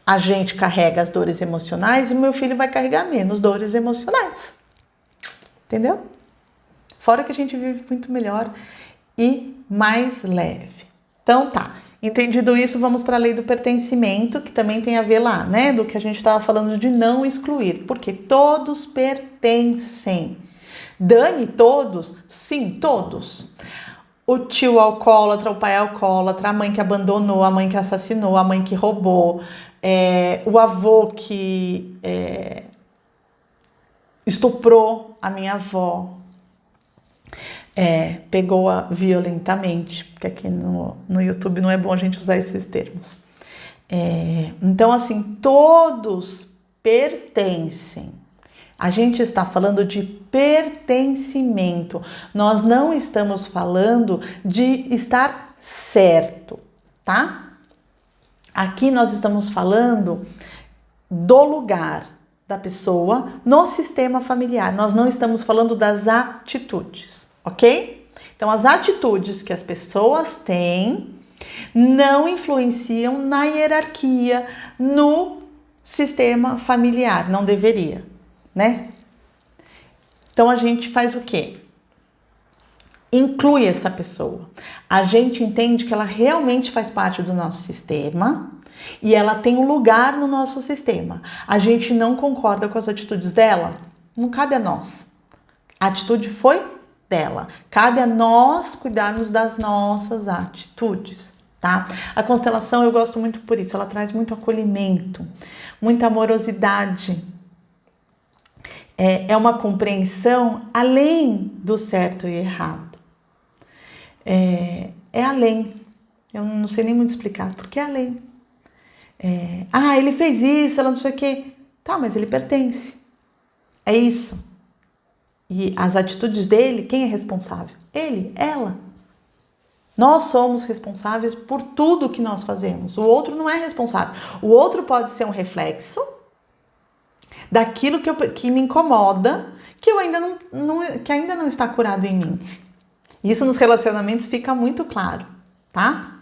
S1: a gente carrega as dores emocionais, e o meu filho vai carregar menos dores emocionais. Entendeu? Fora que a gente vive muito melhor e mais leve. Então tá, entendido isso, vamos para a lei do pertencimento, que também tem a ver lá, né? Do que a gente estava falando de não excluir. Porque todos pertencem. Dane todos? Sim, todos. O tio alcoólatra, o pai alcoólatra, a mãe que abandonou, a mãe que assassinou, a mãe que roubou, o avô que estuprou a minha avó, pegou-a violentamente, porque aqui no YouTube não é bom a gente usar esses termos. Então, assim, todos pertencem. A gente está falando de pertencimento. Nós não estamos falando de estar certo, tá? Aqui nós estamos falando do lugar da pessoa no sistema familiar. Nós não estamos falando das atitudes, ok? Então, as atitudes que as pessoas têm não influenciam na hierarquia, no sistema familiar. Não deveria, né? Então, a gente faz o quê? Inclui essa pessoa. A gente entende que ela realmente faz parte do nosso sistema e ela tem um lugar no nosso sistema. A gente não concorda com as atitudes dela? Não cabe a nós. A atitude foi dela. Cabe a nós cuidarmos das nossas atitudes, tá? A constelação eu gosto muito por isso. Ela traz muito acolhimento, muita amorosidade. É uma compreensão além do certo e errado. É além. Eu não sei nem muito explicar, porque é além. Ele fez isso, ela não sei o quê. Tá, mas ele pertence. É isso. E as atitudes dele, quem é responsável? Ele, ela. Nós somos responsáveis por tudo que nós fazemos. O outro não é responsável. O outro pode ser um reflexo daquilo que me incomoda, que ainda não está curado em mim. Isso nos relacionamentos fica muito claro, tá?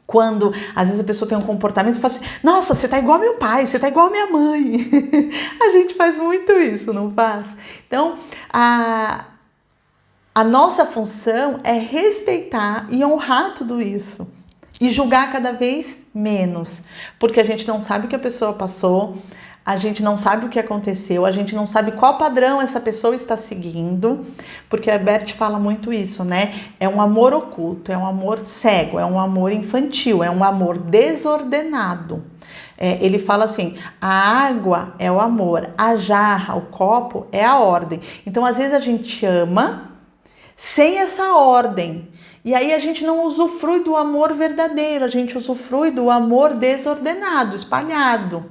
S1: Quando, às vezes, a pessoa tem um comportamento e fala assim, nossa, você tá igual ao meu pai, você tá igual à minha mãe. A gente faz muito isso, não faz? Então, a nossa função é respeitar e honrar tudo isso. E julgar cada vez menos. Porque a gente não sabe o que a pessoa passou, a gente não sabe o que aconteceu, a gente não sabe qual padrão essa pessoa está seguindo, porque a Bert fala muito isso, né? É um amor oculto, é um amor cego, é um amor infantil, é um amor desordenado. Ele fala assim, a água é o amor, a jarra, o copo é a ordem. Então, às vezes a gente ama sem essa ordem. E aí a gente não usufrui do amor verdadeiro, a gente usufrui do amor desordenado, espalhado,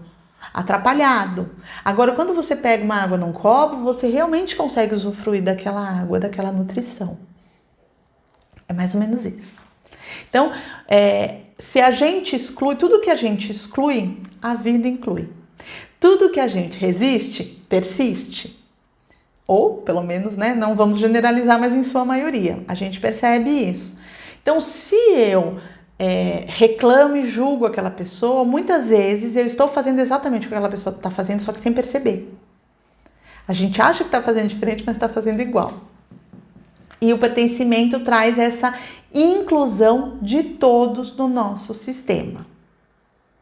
S1: atrapalhado. Agora, quando você pega uma água num copo, você realmente consegue usufruir daquela água, daquela nutrição. É mais ou menos isso. Então, se a gente exclui, tudo que a gente exclui, a vida inclui. Tudo que a gente resiste, persiste. Ou, pelo menos, né, não vamos generalizar, mas em sua maioria. A gente percebe isso. Então, se eu reclamo e julgo aquela pessoa, muitas vezes eu estou fazendo exatamente o que aquela pessoa está fazendo, só que sem perceber. A gente acha que está fazendo diferente, mas está fazendo igual. E o pertencimento traz essa inclusão de todos no nosso sistema,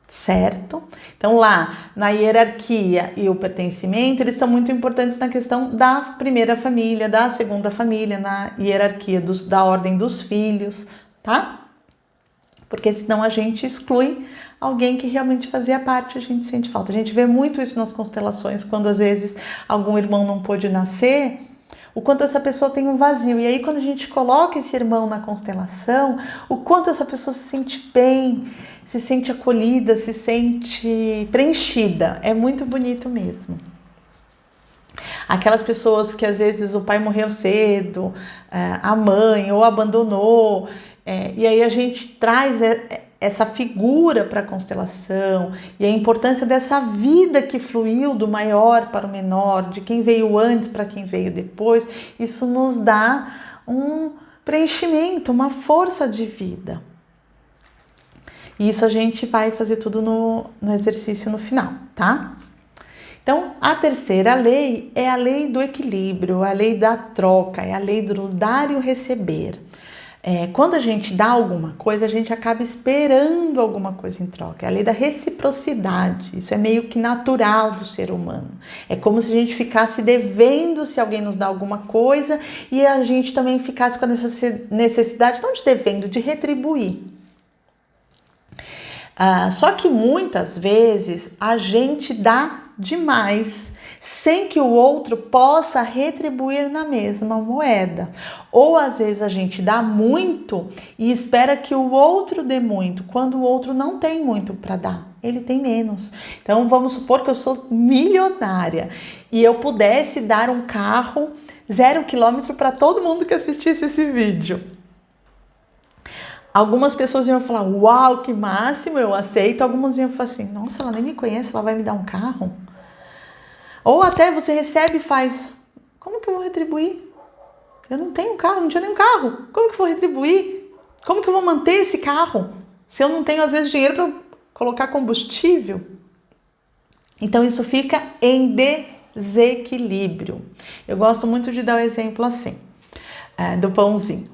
S1: certo? Então lá na hierarquia e o pertencimento, eles são muito importantes na questão da primeira família, da segunda família, na hierarquia da ordem dos filhos, tá? Porque senão a gente exclui alguém que realmente fazia parte, a gente sente falta. A gente vê muito isso nas constelações, quando às vezes algum irmão não pôde nascer, o quanto essa pessoa tem um vazio. E aí quando a gente coloca esse irmão na constelação, o quanto essa pessoa se sente bem, se sente acolhida, se sente preenchida. É muito bonito mesmo. Aquelas pessoas que às vezes o pai morreu cedo, a mãe ou abandonou, e aí a gente traz essa figura para a constelação e a importância dessa vida que fluiu do maior para o menor, de quem veio antes para quem veio depois. Isso nos dá um preenchimento, uma força de vida. E isso a gente vai fazer tudo no exercício no final, tá? Então, a terceira lei é a lei do equilíbrio, a lei da troca, é a lei do dar e o receber. Quando a gente dá alguma coisa, a gente acaba esperando alguma coisa em troca. É a lei da reciprocidade. Isso é meio que natural do ser humano. É como se a gente ficasse devendo se alguém nos dá alguma coisa e a gente também ficasse com essa necessidade, não de devendo, de retribuir. Só que muitas vezes a gente dá demais sem que o outro possa retribuir na mesma moeda. Ou às vezes a gente dá muito e espera que o outro dê muito, quando o outro não tem muito para dar, ele tem menos. Então vamos supor que eu sou milionária e eu pudesse dar um carro 0 km para todo mundo que assistisse esse vídeo. Algumas pessoas iam falar, uau, que máximo, eu aceito. Algumas iam falar assim, nossa, ela nem me conhece, ela vai me dar um carro? Ou até você recebe e faz, como que eu vou retribuir? Eu não tenho carro, não tinha nenhum carro. Como que eu vou retribuir? Como que eu vou manter esse carro? Se eu não tenho, às vezes, dinheiro para colocar combustível. Então, isso fica em desequilíbrio. Eu gosto muito de dar o exemplo assim, do pãozinho.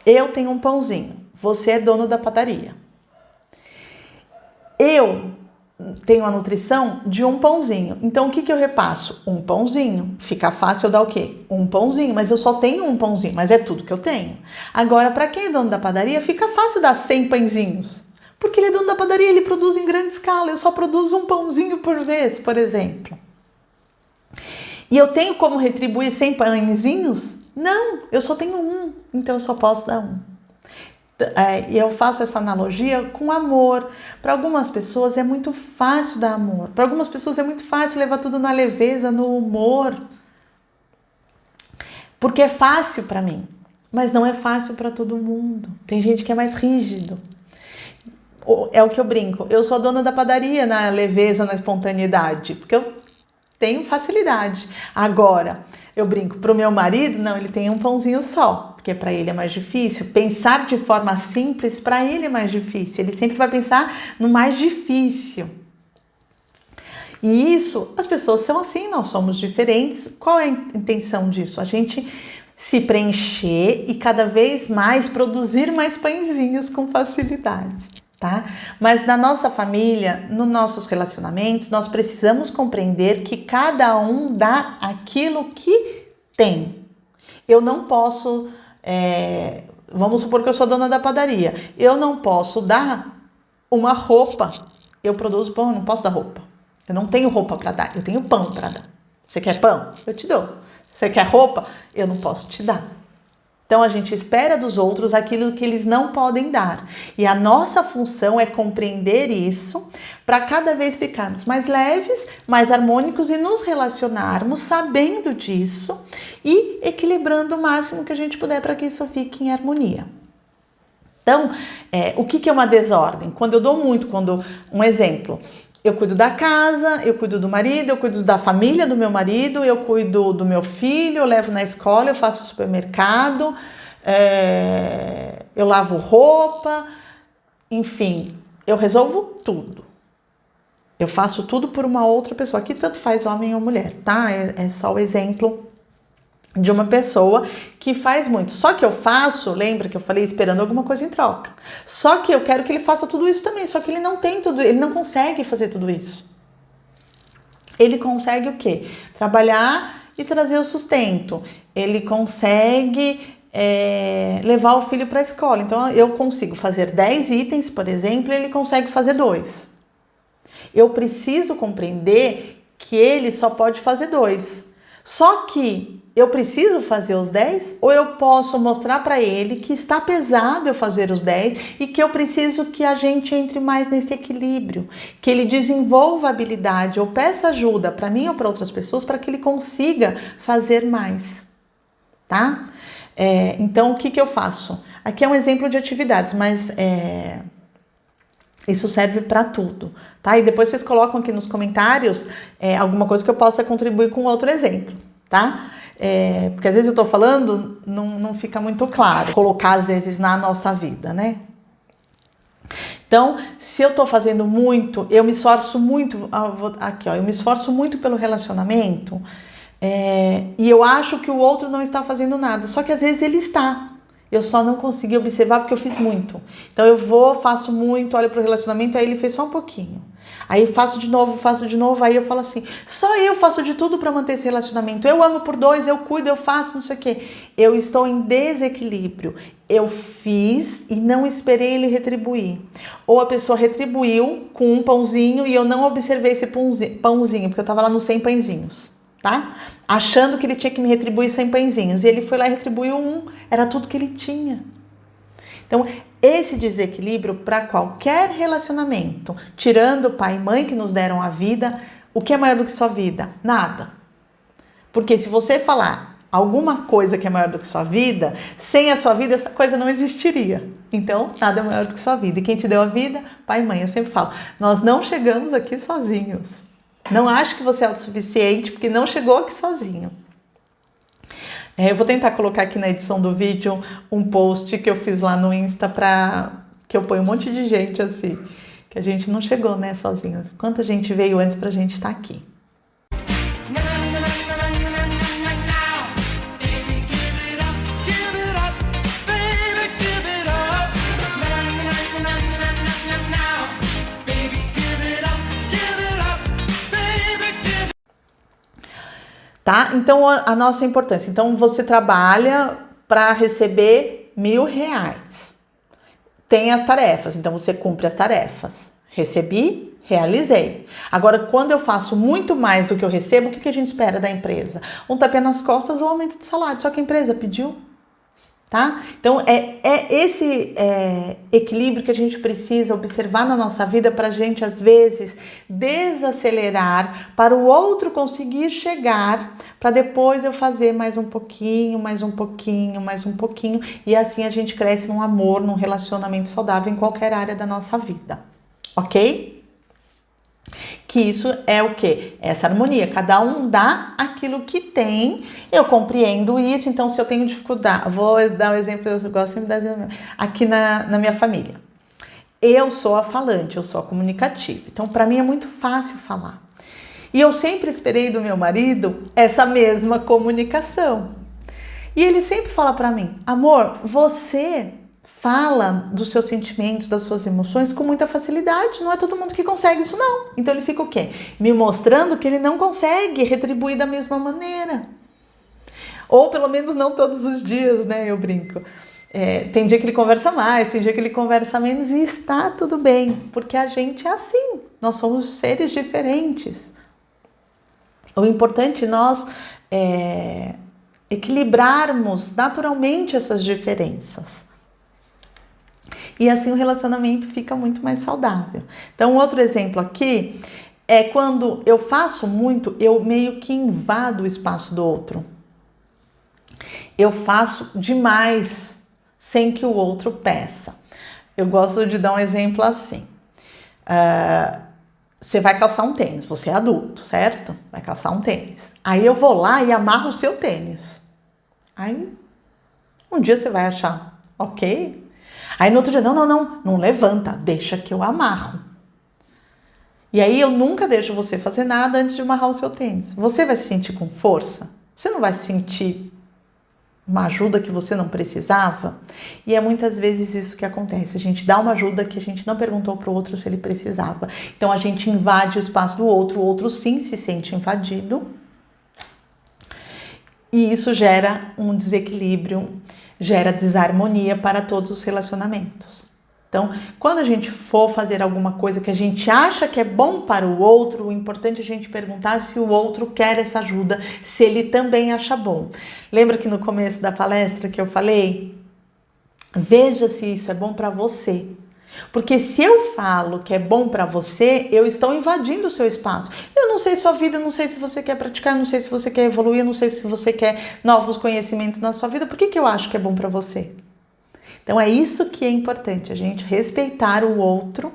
S1: Eu tenho um pãozinho, você é dono da padaria. Eu tenho a nutrição de um pãozinho. Então, o que eu repasso? Um pãozinho. Fica fácil eu dar o quê? Um pãozinho. Mas eu só tenho um pãozinho, mas é tudo que eu tenho. Agora, para quem é dono da padaria, fica fácil dar 100 pãezinhos. Porque ele é dono da padaria, ele produz em grande escala. Eu só produzo um pãozinho por vez, por exemplo. E eu tenho como retribuir 100 pãezinhos? Não, eu só tenho um. Então, eu só posso dar um. E eu faço essa analogia com amor. Para algumas pessoas é muito fácil dar amor. Para algumas pessoas é muito fácil levar tudo na leveza, no humor. Porque é fácil para mim. Mas não é fácil para todo mundo. Tem gente que é mais rígido. É o que eu brinco. Eu sou a dona da padaria na leveza, na espontaneidade. Porque eu tenho facilidade. Agora, eu brinco, para o meu marido, não, ele tem um pãozinho só, porque para ele é mais difícil. Pensar de forma simples, para ele é mais difícil. Ele sempre vai pensar no mais difícil. E isso, as pessoas são assim, nós somos diferentes. Qual é a intenção disso? A gente se preencher e cada vez mais produzir mais pãezinhos com facilidade. Tá? Mas na nossa família, nos nossos relacionamentos, nós precisamos compreender que cada um dá aquilo que tem. Eu não posso, vamos supor que eu sou dona da padaria, eu não posso dar uma roupa. Eu produzo pão, eu não posso dar roupa. Eu não tenho roupa para dar, eu tenho pão para dar. Você quer pão? Eu te dou. Você quer roupa? Eu não posso te dar. Então, a gente espera dos outros aquilo que eles não podem dar. E a nossa função é compreender isso para cada vez ficarmos mais leves, mais harmônicos e nos relacionarmos sabendo disso e equilibrando o máximo que a gente puder para que isso fique em harmonia. Então, o que é uma desordem? Quando eu dou muito, um exemplo... Eu cuido da casa, eu cuido do marido, eu cuido da família do meu marido, eu cuido do meu filho, eu levo na escola, eu faço supermercado, eu lavo roupa, enfim, eu resolvo tudo. Eu faço tudo por uma outra pessoa. Aqui tanto faz homem ou mulher, tá? É só o exemplo de uma pessoa que faz muito. Só que eu faço, lembra que eu falei, esperando alguma coisa em troca. Só que eu quero que ele faça tudo isso também. Só que ele não tem tudo, ele não consegue fazer tudo isso. Ele consegue o quê? Trabalhar e trazer o sustento. Ele consegue levar o filho para a escola. Então eu consigo fazer 10 itens, por exemplo, e ele consegue fazer 2. Eu preciso compreender que ele só pode fazer 2. Só que eu preciso fazer os 10 ou eu posso mostrar para ele que está pesado eu fazer os 10 e que eu preciso que a gente entre mais nesse equilíbrio, que ele desenvolva habilidade ou peça ajuda para mim ou para outras pessoas para que ele consiga fazer mais, tá? Então, o que eu faço? Aqui é um exemplo de atividades, mas isso serve para tudo, tá? E depois vocês colocam aqui nos comentários alguma coisa que eu possa contribuir com outro exemplo, tá? Porque às vezes eu tô falando, não fica muito claro colocar às vezes na nossa vida, né? Então, se eu tô fazendo muito, eu me esforço muito, aqui ó, eu me esforço muito pelo relacionamento e eu acho que o outro não está fazendo nada, só que às vezes ele está. Eu só não consegui observar porque eu fiz muito. Então eu faço muito, olho pro relacionamento, aí ele fez só um pouquinho. Aí faço de novo, aí eu falo assim, só eu faço de tudo para manter esse relacionamento. Eu amo por 2, eu cuido, eu faço, não sei o quê. Eu estou em desequilíbrio. Eu fiz e não esperei ele retribuir. Ou a pessoa retribuiu com um pãozinho e eu não observei esse pãozinho, porque eu tava lá nos 100 pãezinhos, tá? Achando que ele tinha que me retribuir 100 pãezinhos. E ele foi lá e retribuiu 1. Era tudo que ele tinha. Então, esse desequilíbrio para qualquer relacionamento, tirando pai e mãe que nos deram a vida, o que é maior do que sua vida? Nada. Porque se você falar alguma coisa que é maior do que sua vida, sem a sua vida essa coisa não existiria. Então, nada é maior do que sua vida. E quem te deu a vida? Pai e mãe. Eu sempre falo, nós não chegamos aqui sozinhos. Não ache que você é autossuficiente, porque não chegou aqui sozinho. Eu vou tentar colocar aqui na edição do vídeo um post que eu fiz lá no Insta que eu ponho um monte de gente assim, que a gente não chegou, né, sozinho. Quanta gente veio antes pra gente estar aqui. Tá? Então, a nossa importância. Então, você trabalha para receber R$1.000. Tem as tarefas, então você cumpre as tarefas. Recebi, realizei. Agora, quando eu faço muito mais do que eu recebo, o que a gente espera da empresa? Um tapinha nas costas ou aumento de salário. Só que a empresa pediu. Tá? Então, esse equilíbrio que a gente precisa observar na nossa vida para a gente, às vezes, desacelerar para o outro conseguir chegar, para depois eu fazer mais um pouquinho, mais um pouquinho, mais um pouquinho, e assim a gente cresce num amor, num relacionamento saudável em qualquer área da nossa vida, ok? Que isso é o quê? Essa harmonia. Cada um dá aquilo que tem. Eu compreendo isso. Então, se eu tenho dificuldade... Vou dar um exemplo, eu gosto sempre de dar aqui na minha família. Eu sou a falante, eu sou a comunicativa. Então, para mim é muito fácil falar. E eu sempre esperei do meu marido essa mesma comunicação. E ele sempre fala para mim, amor, você fala dos seus sentimentos, das suas emoções com muita facilidade. Não é todo mundo que consegue isso, não. Então ele fica o quê? Me mostrando que ele não consegue retribuir da mesma maneira. Ou pelo menos não todos os dias, né? Eu brinco. Tem dia que ele conversa mais, tem dia que ele conversa menos e está tudo bem. Porque a gente é assim. Nós somos seres diferentes. O importante é nós equilibrarmos naturalmente essas diferenças. E assim o relacionamento fica muito mais saudável. Então, outro exemplo aqui é quando eu faço muito, eu meio que invado o espaço do outro. Eu faço demais sem que o outro peça. Eu gosto de dar um exemplo assim. Você vai calçar um tênis, você é adulto, certo? Vai calçar um tênis. Aí eu vou lá e amarro o seu tênis. Aí um dia você vai achar, ok? Aí no outro dia, não levanta, deixa que eu amarro. E aí eu nunca deixo você fazer nada antes de amarrar o seu tênis. Você vai se sentir com força? Você não vai sentir uma ajuda que você não precisava? E é muitas vezes isso que acontece. A gente dá uma ajuda que a gente não perguntou para o outro se ele precisava. Então a gente invade o espaço do outro, o outro sim se sente invadido. E isso gera um desequilíbrio, gera desarmonia para todos os relacionamentos. Então, quando a gente for fazer alguma coisa que a gente acha que é bom para o outro, o importante é a gente perguntar se o outro quer essa ajuda, se ele também acha bom. Lembra que no começo da palestra que eu falei? Veja se isso é bom para você. Porque se eu falo que é bom para você, eu estou invadindo o seu espaço. Eu não sei sua vida, não sei se você quer praticar, não sei se você quer evoluir, não sei se você quer novos conhecimentos na sua vida. Por que eu acho que é bom para você? Então é isso que é importante, a gente respeitar o outro.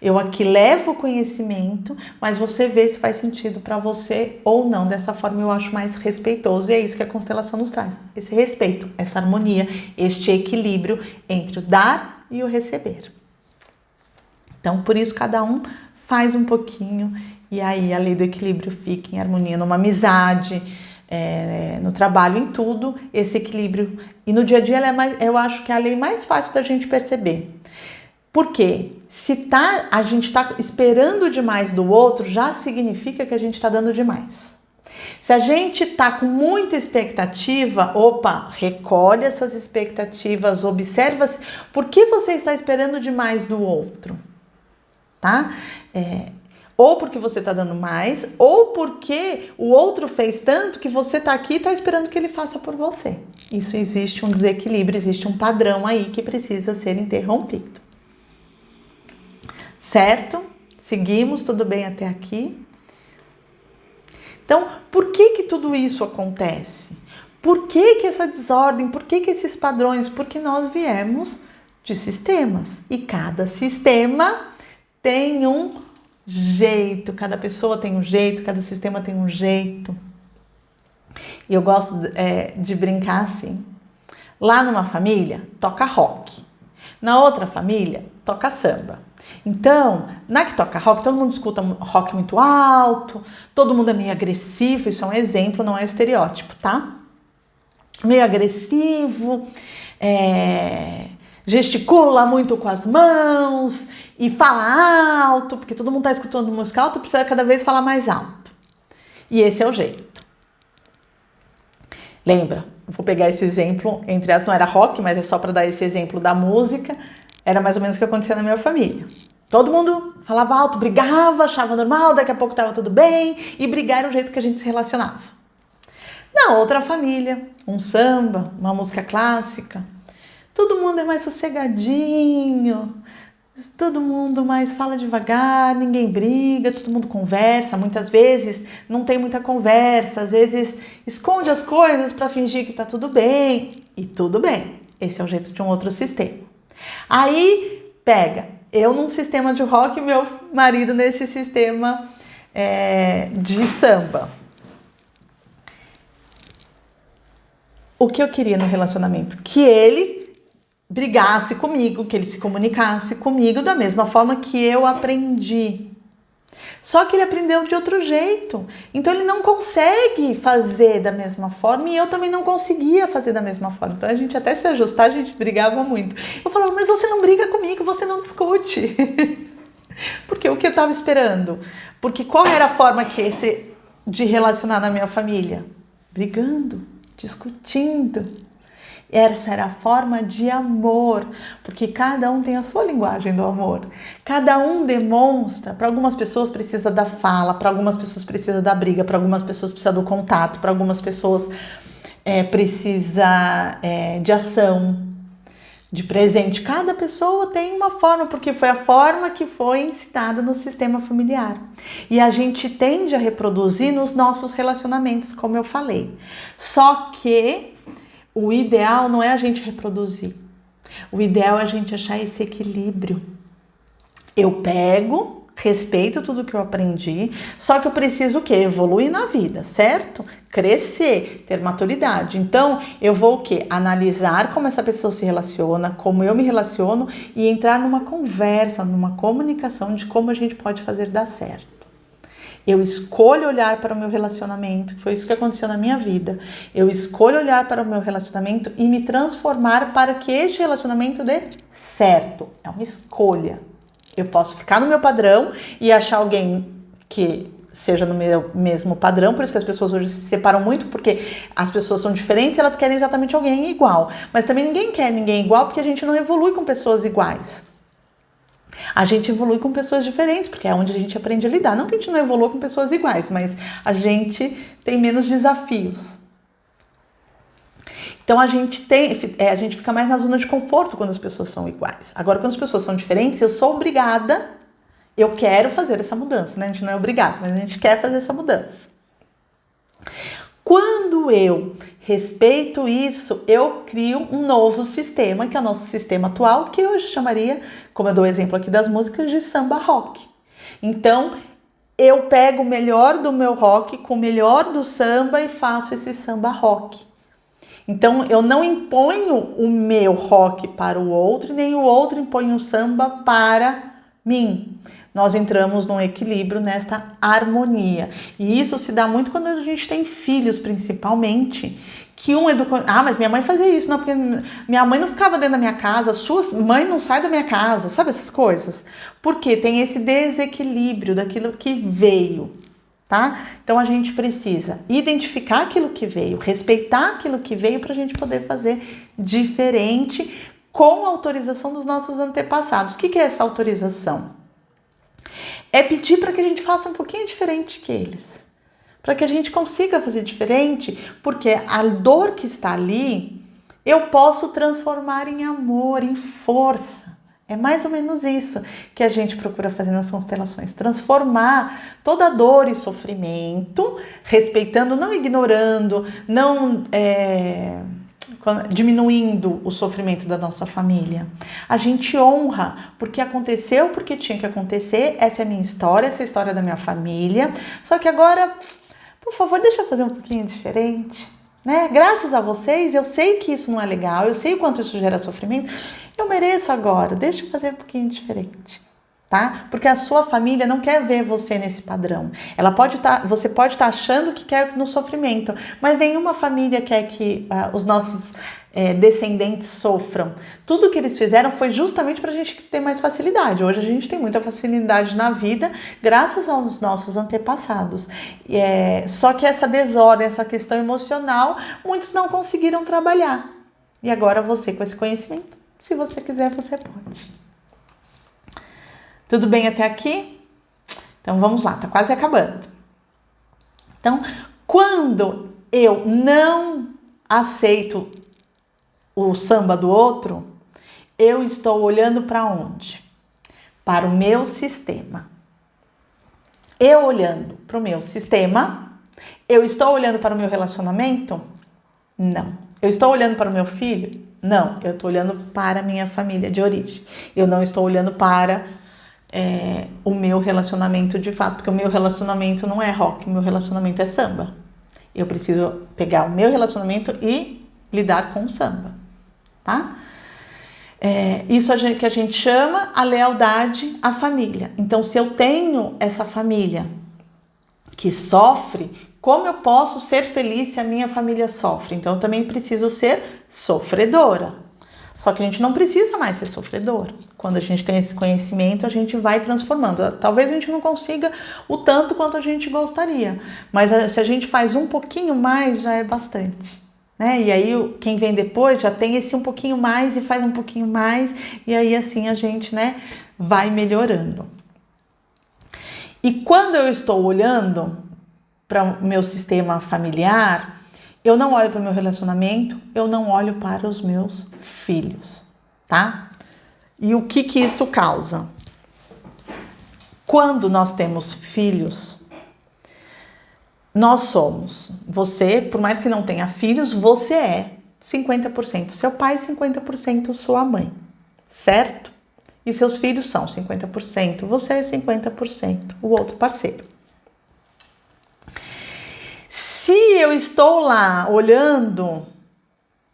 S1: Eu aqui levo o conhecimento, mas você vê se faz sentido para você ou não. Dessa forma eu acho mais respeitoso e é isso que a constelação nos traz. Esse respeito, essa harmonia, este equilíbrio entre o dar e o receber. Então por isso cada um faz um pouquinho e aí a lei do equilíbrio fica em harmonia numa amizade, no trabalho, em tudo, esse equilíbrio. E no dia a dia eu acho que é a lei mais fácil da gente perceber. Porque se a gente está esperando demais do outro, já significa que a gente está dando demais. Se a gente está com muita expectativa, recolhe essas expectativas, observa por que você está esperando demais do outro, tá? Ou porque você está dando mais, ou porque o outro fez tanto que você está aqui e está esperando que ele faça por você. Isso existe um desequilíbrio, existe um padrão aí que precisa ser interrompido. Certo? Seguimos, tudo bem até aqui? Então, por que tudo isso acontece? Por que essa desordem? Por que esses padrões? Porque nós viemos de sistemas e cada sistema tem um jeito, cada pessoa tem um jeito, cada sistema tem um jeito. E eu gosto de brincar assim. Lá numa família, toca rock. Na outra família, toca samba. Então, na que toca rock, todo mundo escuta rock muito alto, todo mundo é meio agressivo, isso é um exemplo, não é estereótipo, tá? Meio agressivo, gesticula muito com as mãos e fala alto, porque todo mundo tá escutando música alta, precisa cada vez falar mais alto. E esse é o jeito. Lembra? Vou pegar esse exemplo, entre as não era rock, mas é só para dar esse exemplo da música. Era mais ou menos o que acontecia na minha família. Todo mundo falava alto, brigava, achava normal, daqui a pouco estava tudo bem, e brigar era o jeito que a gente se relacionava. Na outra família, um samba, uma música clássica, todo mundo é mais sossegadinho, todo mundo mais fala devagar, ninguém briga, todo mundo conversa. Muitas vezes não tem muita conversa, às vezes esconde as coisas para fingir que tá tudo bem. E tudo bem, esse é o jeito de um outro sistema. Aí pega, eu num sistema de rock e meu marido nesse sistema de samba. O que eu queria no relacionamento? Que ele brigasse comigo, que ele se comunicasse comigo da mesma forma que eu aprendi. Só que ele aprendeu de outro jeito. Então ele não consegue fazer da mesma forma e eu também não conseguia fazer da mesma forma. Então a gente até se ajustar, a gente brigava muito. Eu falava, mas você não briga comigo, você não discute. Porque o que eu estava esperando? Porque qual era a forma de relacionar na minha família? Brigando, discutindo. Essa era a forma de amor, porque cada um tem a sua linguagem do amor. Cada um demonstra, para algumas pessoas precisa da fala, para algumas pessoas precisa da briga, para algumas pessoas precisa do contato, para algumas pessoas precisa de ação, de presente. Cada pessoa tem uma forma, porque foi a forma que foi ensinada no sistema familiar. E a gente tende a reproduzir nos nossos relacionamentos, como eu falei. Só que o ideal não é a gente reproduzir. O ideal é a gente achar esse equilíbrio. Eu pego respeito tudo que eu aprendi, só que eu preciso o quê? Evoluir na vida, certo? Crescer, ter maturidade. Então, eu vou o quê? Analisar como essa pessoa se relaciona, como eu me relaciono e entrar numa conversa, numa comunicação de como a gente pode fazer dar certo. Eu escolho olhar para o meu relacionamento, que foi isso que aconteceu na minha vida. Eu escolho olhar para o meu relacionamento e me transformar para que este relacionamento dê certo. É uma escolha. Eu posso ficar no meu padrão e achar alguém que seja no meu mesmo padrão, por isso que as pessoas hoje se separam muito, porque as pessoas são diferentes e elas querem exatamente alguém igual. Mas também ninguém quer ninguém igual, porque a gente não evolui com pessoas iguais. A gente evolui com pessoas diferentes, porque é onde a gente aprende a lidar. Não que a gente não evolua com pessoas iguais, mas a gente tem menos desafios. Então a gente fica mais na zona de conforto quando as pessoas são iguais. Agora, quando as pessoas são diferentes, eu sou obrigada, eu quero fazer essa mudança, né? A gente não é obrigado, mas a gente quer fazer essa mudança. Quando eu respeito isso, eu crio um novo sistema, que é o nosso sistema atual, que eu chamaria, como eu dou o exemplo aqui das músicas, de samba rock. Então, eu pego o melhor do meu rock com o melhor do samba e faço esse samba rock. Então, eu não imponho o meu rock para o outro, nem o outro impõe o samba para mim. Nós entramos num equilíbrio, nesta harmonia. E isso se dá muito quando a gente tem filhos, principalmente, que um educa... Ah, mas minha mãe fazia isso, não, porque minha mãe não ficava dentro da minha casa, sua mãe não sai da minha casa, sabe essas coisas? Porque tem esse desequilíbrio daquilo que veio, tá? Então a gente precisa identificar aquilo que veio, respeitar aquilo que veio para a gente poder fazer diferente com a autorização dos nossos antepassados. O que é essa autorização? É pedir para que a gente faça um pouquinho diferente que eles. Para que a gente consiga fazer diferente, porque a dor que está ali, eu posso transformar em amor, em força. É mais ou menos isso que a gente procura fazer nas constelações. Transformar toda dor e sofrimento, respeitando, não ignorando, não diminuindo o sofrimento da nossa família. A gente honra porque aconteceu, porque tinha que acontecer. Essa é a minha história, essa é a história da minha família. Só que agora, por favor, deixa eu fazer um pouquinho diferente, né? Graças a vocês, eu sei que isso não é legal, eu sei o quanto isso gera sofrimento. Eu mereço agora, deixa eu fazer um pouquinho diferente, tá? Porque a sua família não quer ver você nesse padrão. Você pode estar achando que quer no sofrimento, mas nenhuma família quer que os nossos descendentes sofram. Tudo que eles fizeram foi justamente para a gente ter mais facilidade. Hoje a gente tem muita facilidade na vida graças aos nossos antepassados. Só que essa desordem, essa questão emocional, muitos não conseguiram trabalhar. E agora você, com esse conhecimento, se você quiser, você pode. Tudo bem até aqui? Então vamos lá, tá quase acabando. Então, quando eu não aceito o samba do outro, eu estou olhando para onde? Para o meu sistema. Eu olhando para o meu sistema, eu estou olhando para o meu relacionamento? Não. Eu estou olhando para o meu filho? Não. Eu estou olhando para a minha família de origem. Eu não estou olhando para o meu relacionamento de fato, porque o meu relacionamento não é rock, o meu relacionamento é samba. Eu preciso pegar o meu relacionamento e lidar com o samba, tá? Isso que a gente chama a lealdade à família. Então, se eu tenho essa família que sofre, como eu posso ser feliz se a minha família sofre? Então, eu também preciso ser sofredora. Só que a gente não precisa mais ser sofredor. Quando a gente tem esse conhecimento, a gente vai transformando. Talvez a gente não consiga o tanto quanto a gente gostaria, mas se a gente faz um pouquinho mais, já é bastante, né? E aí quem vem depois já tem esse um pouquinho mais e faz um pouquinho mais, e aí assim a gente, né, vai melhorando. E quando eu estou olhando para o meu sistema familiar, eu não olho para o meu relacionamento, eu não olho para os meus filhos, tá? E o que isso causa? Quando nós temos filhos, nós somos, você, por mais que não tenha filhos, você é 50% seu pai, 50% sua mãe, certo? e seus filhos são 50%, você é 50%, o outro parceiro. Se eu estou lá olhando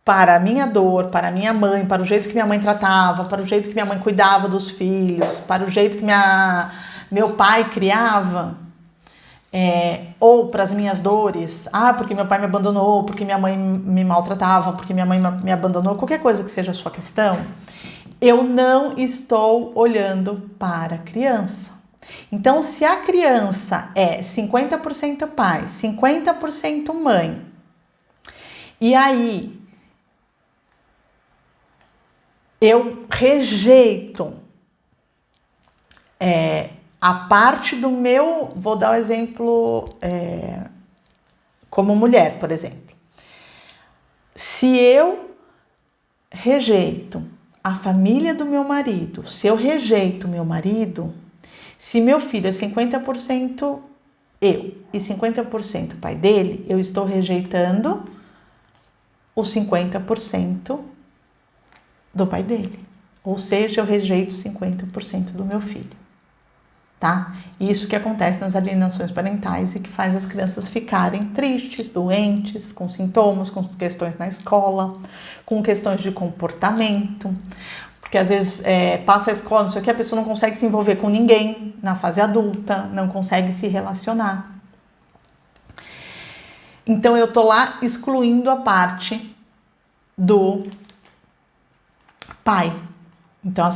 S1: para a minha dor, para a minha mãe, para o jeito que minha mãe tratava, para o jeito que minha mãe cuidava dos filhos, para o jeito que meu pai criava, ou para as minhas dores, porque meu pai me abandonou, porque minha mãe me maltratava, porque minha mãe me abandonou, qualquer coisa que seja a sua questão, eu não estou olhando para a criança. Então, se a criança é 50% pai, 50% mãe, e aí eu rejeito a parte do meu, vou dar um exemplo como mulher, por exemplo. Se eu rejeito a família do meu marido, se eu rejeito meu marido, se meu filho é 50% eu e 50% pai dele, eu estou rejeitando os 50% do pai dele. Ou seja, eu rejeito 50% do meu filho. Tá? Isso que acontece nas alienações parentais e que faz as crianças ficarem tristes, doentes, com sintomas, com questões na escola, com questões de comportamento, porque às vezes passa a escola, não sei o que, a pessoa não consegue se envolver com ninguém na fase adulta, não consegue se relacionar. Então eu tô lá excluindo a parte do pai. Então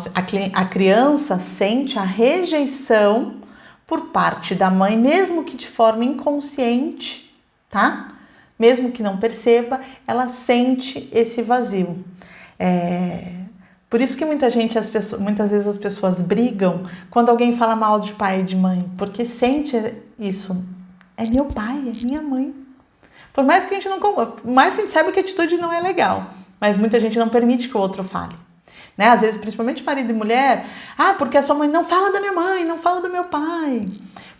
S1: a criança sente a rejeição por parte da mãe, mesmo que de forma inconsciente, tá? Mesmo que não perceba, ela sente esse vazio. Por isso que muitas vezes as pessoas brigam quando alguém fala mal de pai e de mãe, porque sente isso. É meu pai, é minha mãe. Por mais que a gente saiba que a atitude não é legal, mas muita gente não permite que o outro fale. Né? Às vezes, principalmente marido e mulher, porque a sua mãe não fala da minha mãe, não fala do meu pai,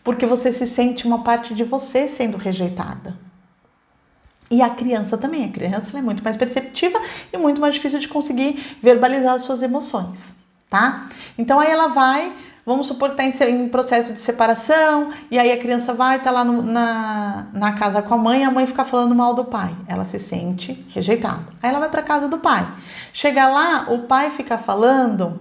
S1: porque você se sente uma parte de você sendo rejeitada. E a criança também, a criança ela é muito mais perceptiva e muito mais difícil de conseguir verbalizar as suas emoções, tá? Então aí ela vai, vamos supor que está em processo de separação, e aí a criança vai estar lá na casa com a mãe fica falando mal do pai, ela se sente rejeitada. Aí ela vai para casa do pai, chega lá, o pai fica falando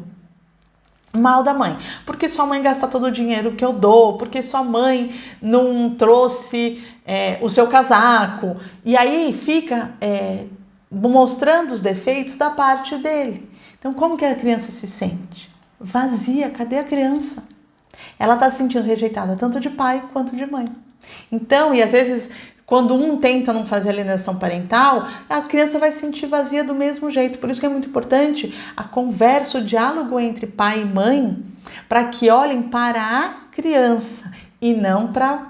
S1: mal da mãe, porque sua mãe gasta todo o dinheiro que eu dou, porque sua mãe não trouxe o seu casaco, e aí fica mostrando os defeitos da parte dele. Então como que a criança se sente? Vazia, cadê a criança? Ela está se sentindo rejeitada tanto de pai quanto de mãe. Então, e às vezes quando um tenta não fazer alienação parental, a criança vai se sentir vazia do mesmo jeito. Por isso que é muito importante a conversa, o diálogo entre pai e mãe, para que olhem para a criança e não para a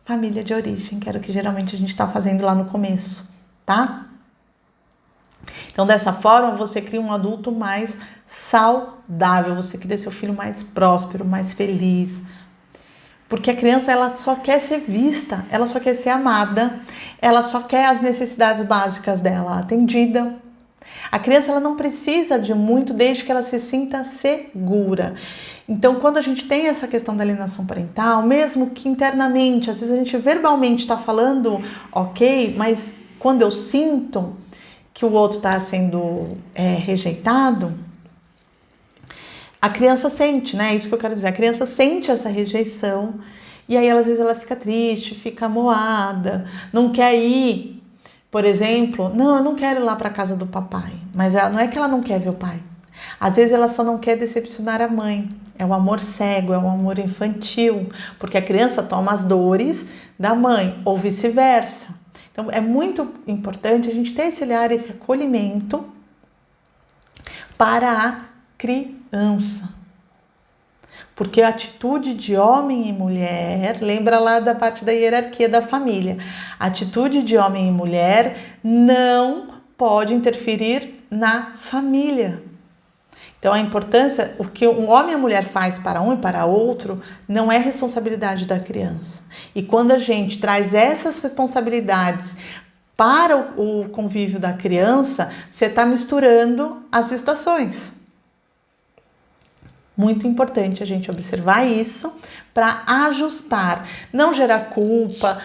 S1: família de origem, que era o que geralmente a gente está fazendo lá no começo, tá? Então, dessa forma, você cria um adulto mais saudável, você cria seu filho mais próspero, mais feliz. Porque a criança, ela só quer ser vista, ela só quer ser amada, ela só quer as necessidades básicas dela atendida. A criança, ela não precisa de muito desde que ela se sinta segura. Então, quando a gente tem essa questão da alienação parental, mesmo que internamente, às vezes a gente verbalmente está falando ok, mas quando eu sinto que o outro está sendo rejeitado, a criança sente, né? Isso que eu quero dizer. A criança sente essa rejeição e aí, às vezes, ela fica triste, fica moada, não quer ir. Por exemplo, não, eu não quero ir lá para a casa do papai. Mas não é que ela não quer ver o pai. Às vezes, ela só não quer decepcionar a mãe. É o amor cego, é o amor infantil. Porque a criança toma as dores da mãe ou vice-versa. Então, é muito importante a gente ter esse olhar, esse acolhimento para a criança. Porque a atitude de homem e mulher, lembra lá da parte da hierarquia da família, a atitude de homem e mulher não pode interferir na família. Então a importância, o que um homem e a mulher faz para um e para outro, não é responsabilidade da criança. E quando a gente traz essas responsabilidades para o convívio da criança, você está misturando as estações. Muito importante a gente observar isso para ajustar, não gerar culpa,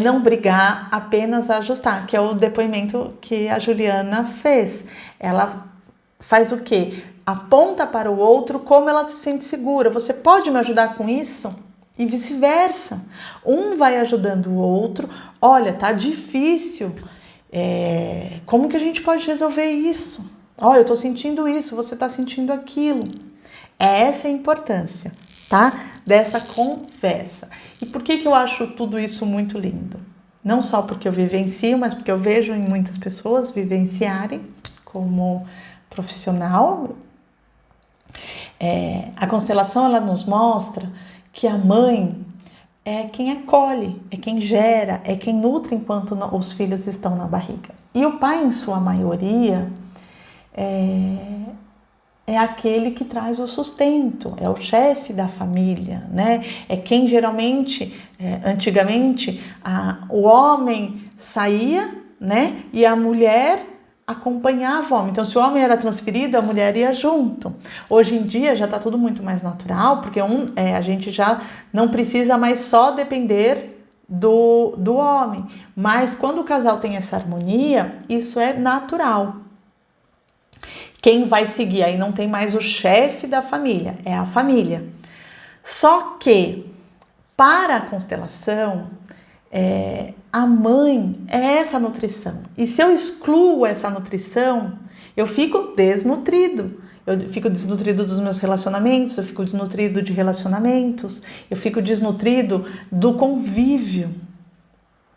S1: não brigar, apenas ajustar, que é o depoimento que a Juliana fez. Ela faz o quê? Aponta para o outro como ela se sente segura. Você pode me ajudar com isso? E vice-versa. Um vai ajudando o outro. Olha, tá difícil. Como que a gente pode resolver isso? Olha, eu tô sentindo isso, você tá sentindo aquilo. Essa é a importância, tá? Dessa conversa. E por que eu acho tudo isso muito lindo? Não só porque eu vivencio, mas porque eu vejo em muitas pessoas vivenciarem como profissional. A constelação, ela nos mostra que a mãe é quem acolhe, é quem gera, é quem nutre enquanto os filhos estão na barriga. E o pai, em sua maioria, é aquele que traz o sustento, é o chefe da família, né? É quem geralmente, antigamente, o homem saía, né? E a mulher acompanhava o homem. Então, se o homem era transferido, a mulher ia junto. Hoje em dia já está tudo muito mais natural, porque a gente já não precisa mais só depender do homem. Mas quando o casal tem essa harmonia, isso é natural. Quem vai seguir? Aí não tem mais o chefe da família, é a família. Só que, para a constelação, a mãe é essa nutrição. E se eu excluo essa nutrição, eu fico desnutrido. Eu fico desnutrido dos meus relacionamentos, eu fico desnutrido de relacionamentos, eu fico desnutrido do convívio.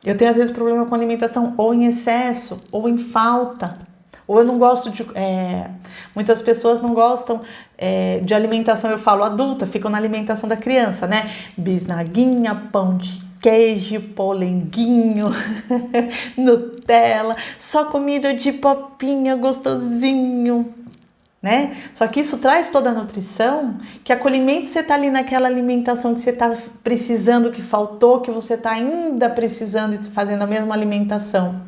S1: Eu tenho, às vezes, problema com alimentação ou em excesso, ou em falta. Ou eu não gosto de... muitas pessoas não gostam de alimentação, eu falo adulta, ficam na alimentação da criança, né? Bisnaguinha, pão de queijo, polenguinho, Nutella, só comida de papinha, gostosinho, né? Só que isso traz toda a nutrição, que acolhimento você tá ali naquela alimentação que você tá precisando, que faltou, que você tá ainda precisando e fazendo a mesma alimentação.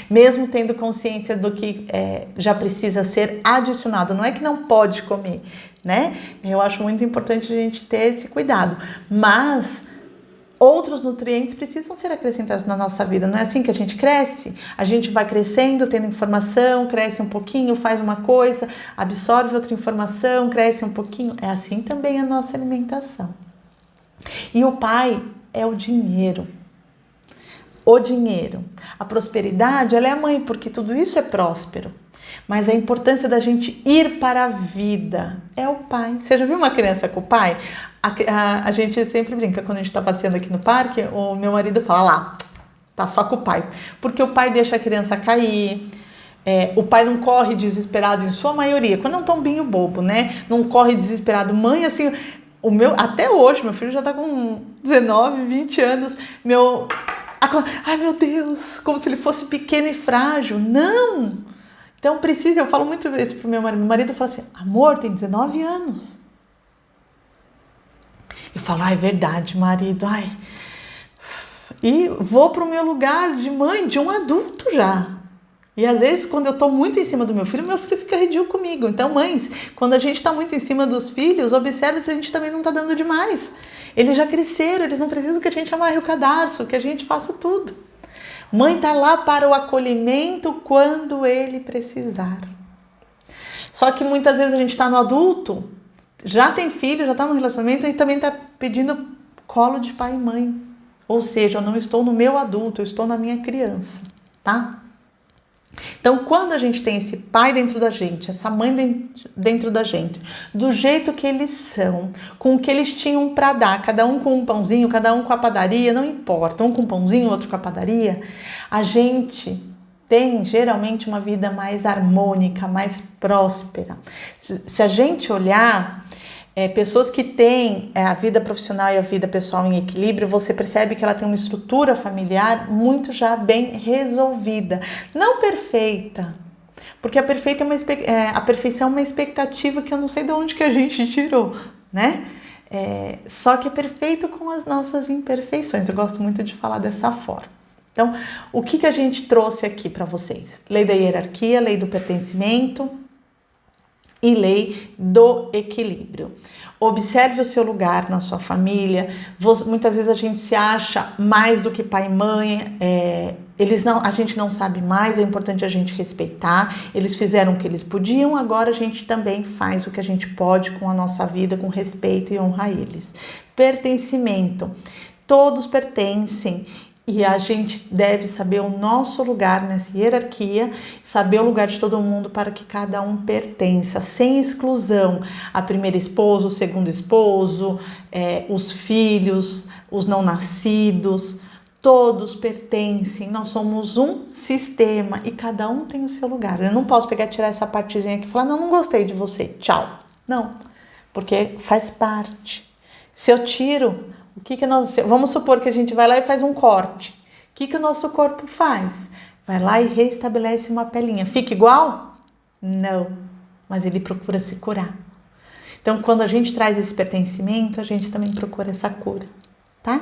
S1: Mesmo tendo consciência do que já precisa ser adicionado, não é que não pode comer, né? Eu acho muito importante a gente ter esse cuidado, mas outros nutrientes precisam ser acrescentados na nossa vida, não é assim que a gente cresce? A gente vai crescendo, tendo informação, cresce um pouquinho, faz uma coisa, absorve outra informação, cresce um pouquinho, é assim também a nossa alimentação. E o pai é o dinheiro. O dinheiro. A prosperidade, ela é a mãe, porque tudo isso é próspero. Mas a importância da gente ir para a vida é o pai. Você já viu uma criança com o pai? A gente sempre brinca, quando a gente está passeando aqui no parque, o meu marido fala lá, tá só com o pai. Porque o pai deixa a criança cair, o pai não corre desesperado em sua maioria, quando é um tombinho bobo, né? Não corre desesperado. Mãe, assim, até hoje, meu filho já tá com 19, 20 anos, ai meu Deus, como se ele fosse pequeno e frágil. Não! Então eu falo muito isso pro meu marido. Meu marido fala assim, amor, tem 19 anos. Eu falo, é verdade, marido, E vou pro meu lugar de mãe, de um adulto já. E às vezes, quando eu tô muito em cima do meu filho fica ridículo comigo. Então, mães, quando a gente tá muito em cima dos filhos, observe se a gente também não tá dando demais. Eles já cresceram, eles não precisam que a gente amarre o cadarço, que a gente faça tudo. Mãe tá lá para o acolhimento quando ele precisar. Só que muitas vezes a gente tá no adulto, já tem filho, já tá no relacionamento e também tá pedindo colo de pai e mãe. Ou seja, eu não estou no meu adulto, eu estou na minha criança, tá? Então, quando a gente tem esse pai dentro da gente, essa mãe dentro da gente, do jeito que eles são, com o que eles tinham para dar, cada um com um pãozinho, cada um com a padaria, não importa, um com um pãozinho, outro com a padaria, a gente tem geralmente uma vida mais harmônica, mais próspera. Se a gente olhar pessoas que têm a vida profissional e a vida pessoal em equilíbrio, você percebe que ela tem uma estrutura familiar muito já bem resolvida. Não perfeita, porque a perfeição é uma expectativa que eu não sei de onde que a gente tirou, né? Só que é perfeito com as nossas imperfeições. Eu gosto muito de falar dessa forma. Então, o que a gente trouxe aqui para vocês? Lei da hierarquia, lei do pertencimento, e lei do equilíbrio. Observe o seu lugar na sua família. Muitas vezes a gente se acha mais do que pai e mãe. A gente não sabe mais, é importante a gente respeitar. Eles fizeram o que eles podiam, agora a gente também faz o que a gente pode com a nossa vida, com respeito e honra eles. Pertencimento. Todos pertencem. E a gente deve saber o nosso lugar nessa hierarquia, saber o lugar de todo mundo para que cada um pertença, sem exclusão. A primeira esposa, o segundo esposo, os filhos, os não nascidos, todos pertencem. Nós somos um sistema e cada um tem o seu lugar. Eu não posso pegar e tirar essa partezinha aqui e falar, não gostei de você, tchau. Não, porque faz parte. Se eu tiro... Vamos supor que a gente vai lá e faz um corte. O que o nosso corpo faz? Vai lá e restabelece uma pelinha. Fica igual? Não, mas ele procura se curar. Então, quando a gente traz esse pertencimento, a gente também procura essa cura, tá?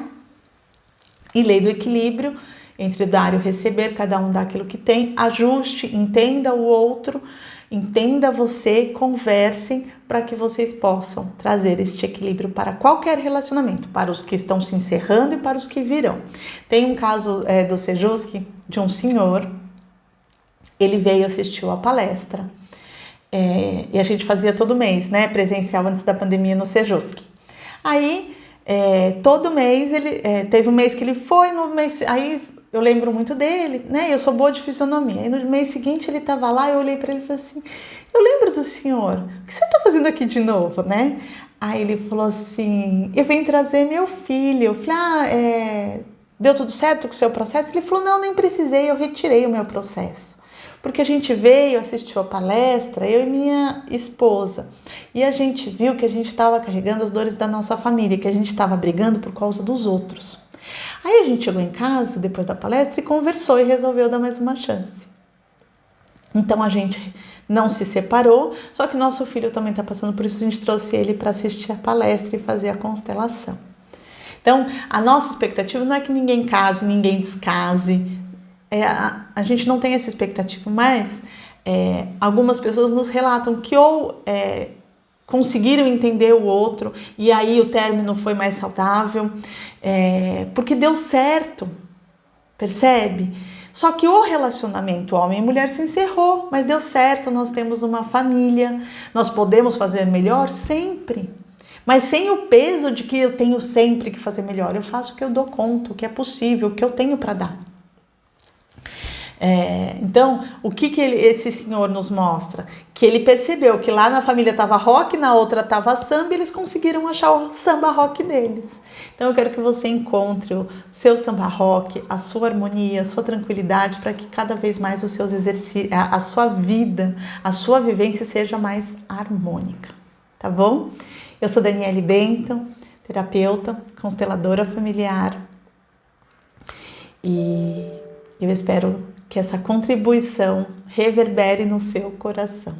S1: E lei do equilíbrio, entre dar e o receber, cada um dá aquilo que tem, ajuste, entenda o outro, entenda você, conversem para que vocês possam trazer este equilíbrio para qualquer relacionamento, para os que estão se encerrando e para os que virão. Tem um caso do Sejuski, de um senhor, ele veio assistir a palestra, e a gente fazia todo mês, né, presencial antes da pandemia no Sejuski. Aí, todo mês, teve um mês que ele foi, no mês, aí eu lembro muito dele, né, eu sou boa de fisionomia, aí no mês seguinte ele estava lá, eu olhei para ele e falei assim, eu lembro do senhor, o que você está fazendo aqui de novo, né? Aí ele falou assim, eu vim trazer meu filho. Eu falei, deu tudo certo com o seu processo? Ele falou, não, nem precisei, eu retirei o meu processo. Porque a gente veio, assistiu a palestra, eu e minha esposa, e a gente viu que a gente estava carregando as dores da nossa família, que a gente estava brigando por causa dos outros. Aí a gente chegou em casa, depois da palestra, e conversou e resolveu dar mais uma chance. Então a gente não se separou, só que nosso filho também está passando por isso, a gente trouxe ele para assistir a palestra e fazer a constelação. Então, a nossa expectativa não é que ninguém case, ninguém descase, a gente não tem essa expectativa, mas algumas pessoas nos relatam que ou conseguiram entender o outro e aí o término foi mais saudável, porque deu certo, percebe? Só que o relacionamento homem e mulher se encerrou, mas deu certo, nós temos uma família, nós podemos fazer melhor sempre, mas sem o peso de que eu tenho sempre que fazer melhor. Eu faço o que eu dou conta, o que é possível, o que eu tenho para dar. Então, o que esse senhor nos mostra? Que ele percebeu que lá na família estava rock, na outra estava samba, e eles conseguiram achar o samba rock deles. Então, eu quero que você encontre o seu samba rock, a sua harmonia, a sua tranquilidade, para que cada vez mais os seus exercícios, a sua vida, a sua vivência seja mais harmônica, tá bom? Eu sou Daniele Benton, terapeuta, consteladora familiar, e eu espero que essa contribuição reverbere no seu coração.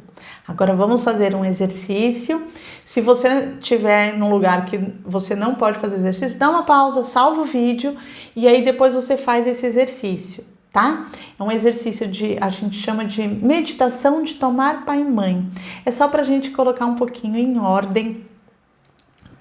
S1: Agora vamos fazer um exercício. Se você estiver num lugar que você não pode fazer o exercício, dá uma pausa, salva o vídeo e aí depois você faz esse exercício, tá? É um exercício a gente chama de meditação de tomar pai e mãe. É só pra gente colocar um pouquinho em ordem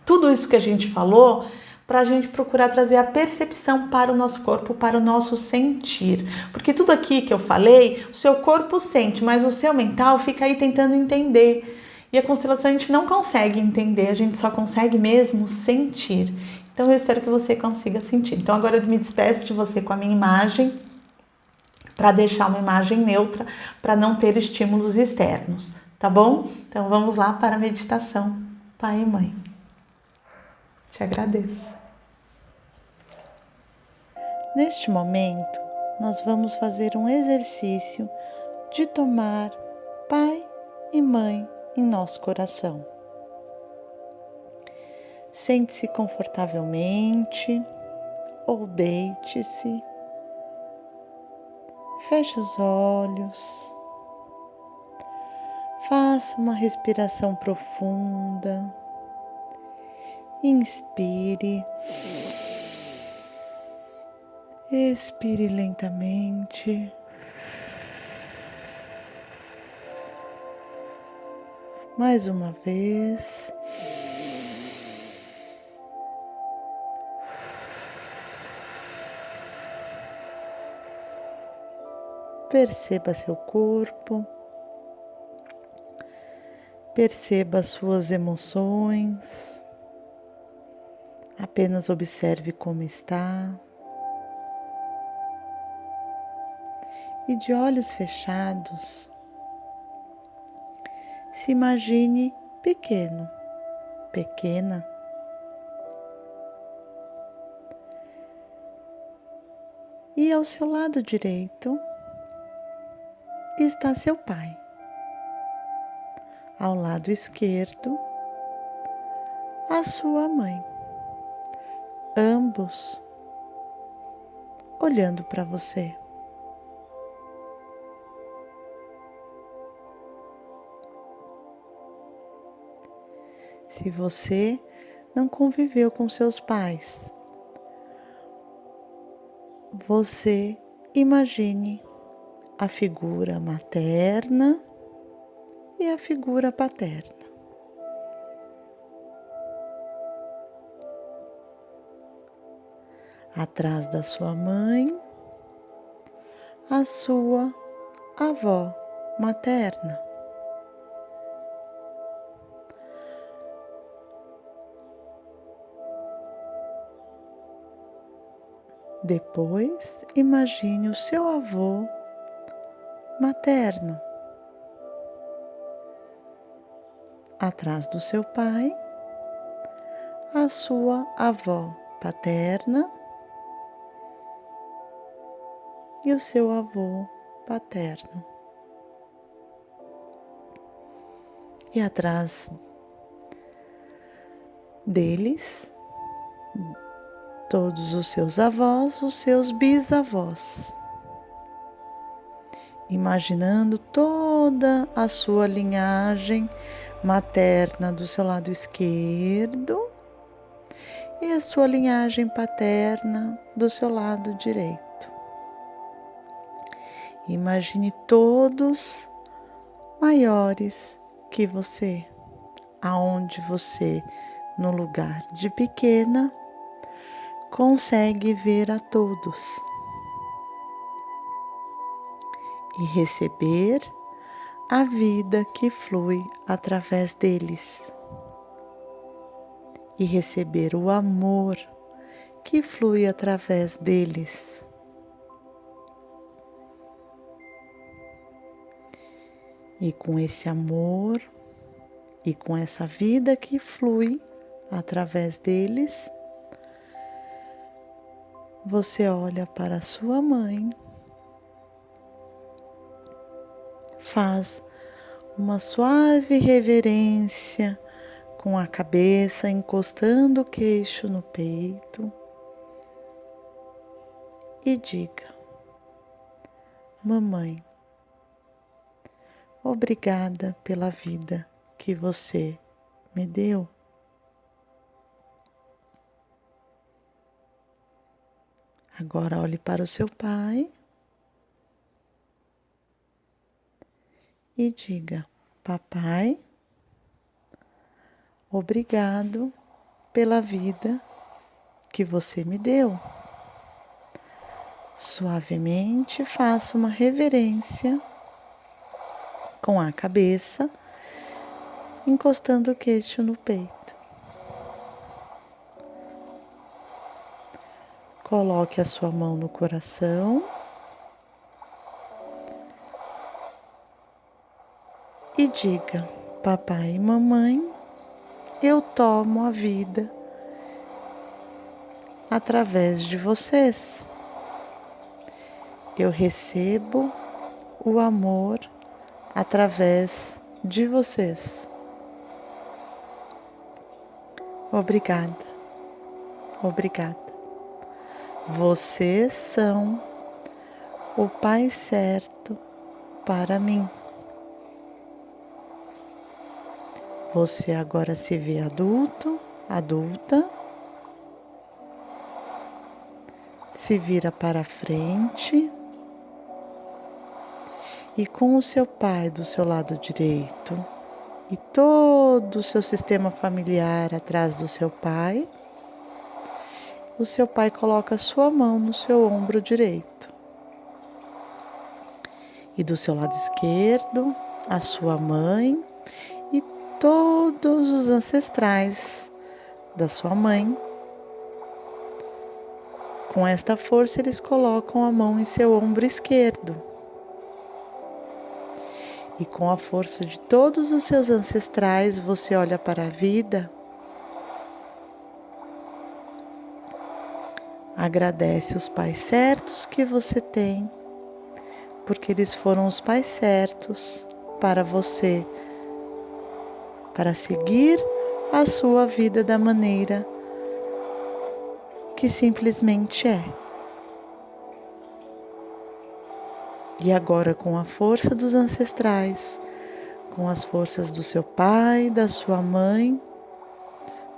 S1: tudo isso que a gente falou, para a gente procurar trazer a percepção para o nosso corpo, para o nosso sentir. Porque tudo aqui que eu falei, o seu corpo sente, mas o seu mental fica aí tentando entender. E a constelação a gente não consegue entender, a gente só consegue mesmo sentir. Então eu espero que você consiga sentir. Então agora eu me despeço de você com a minha imagem, para deixar uma imagem neutra, para não ter estímulos externos, tá bom? Então vamos lá para a meditação, pai e mãe. Te agradeço. Neste momento, nós vamos fazer um exercício de tomar pai e mãe em nosso coração. Sente-se confortavelmente ou deite-se. Feche os olhos. Faça uma respiração profunda. Inspire. Expire lentamente. Mais uma vez. Perceba seu corpo, perceba suas emoções, apenas observe como está. E de olhos fechados, se imagine pequeno, pequena. E ao seu lado direito está seu pai. Ao lado esquerdo, a sua mãe. Ambos olhando para você. Se você não conviveu com seus pais, você imagine a figura materna e a figura paterna. Atrás da sua mãe, a sua avó materna. Depois, imagine o seu avô materno. Atrás do seu pai, a sua avó paterna e o seu avô paterno. E atrás deles, todos os seus avós, os seus bisavós. Imaginando toda a sua linhagem materna do seu lado esquerdo e a sua linhagem paterna do seu lado direito. Imagine todos maiores que você, aonde você, no lugar de pequena, consegue ver a todos e receber a vida que flui através deles e receber o amor que flui através deles. E com esse amor e com essa vida que flui através deles, você olha para a sua mãe, faz uma suave reverência com a cabeça encostando o queixo no peito e diga: mamãe, obrigada pela vida que você me deu. Agora olhe para o seu pai e diga: papai, obrigado pela vida que você me deu. Suavemente faça uma reverência com a cabeça, encostando o queixo no peito. Coloque a sua mão no coração e diga: papai e mamãe, eu tomo a vida através de vocês. Eu recebo o amor através de vocês. Obrigada, obrigada. Vocês são o pai certo para mim. Você agora se vê adulto, adulta. Se vira para frente. E com o seu pai do seu lado direito e todo o seu sistema familiar atrás do seu pai. O seu pai coloca a sua mão no seu ombro direito. E do seu lado esquerdo, a sua mãe e todos os ancestrais da sua mãe. Com esta força, eles colocam a mão em seu ombro esquerdo. E com a força de todos os seus ancestrais, você olha para a vida, agradece os pais certos que você tem, porque eles foram os pais certos para você, para seguir a sua vida da maneira que simplesmente é. E agora, com a força dos ancestrais, com as forças do seu pai, da sua mãe,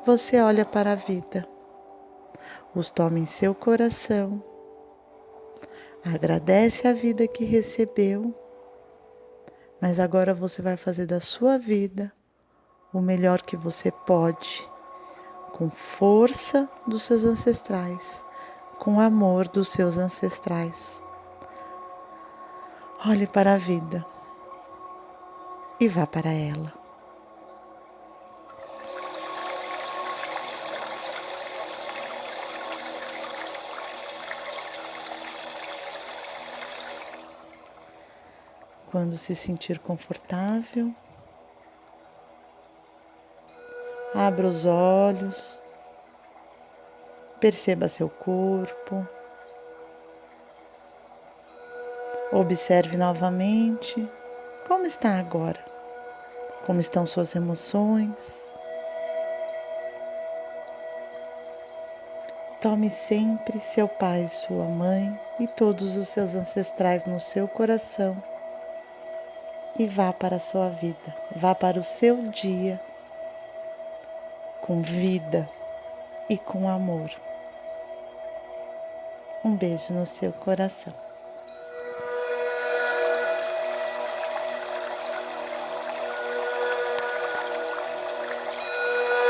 S1: você olha para a vida, os toma em seu coração, agradece a vida que recebeu, mas agora você vai fazer da sua vida o melhor que você pode, com força dos seus ancestrais, com amor dos seus ancestrais. Olhe para a vida e vá para ela. Quando se sentir confortável, abra os olhos, perceba seu corpo, observe novamente como está agora, como estão suas emoções. Tome sempre seu pai, sua mãe e todos os seus ancestrais no seu coração e vá para a sua vida, vá para o seu dia com vida e com amor. Um beijo no seu coração.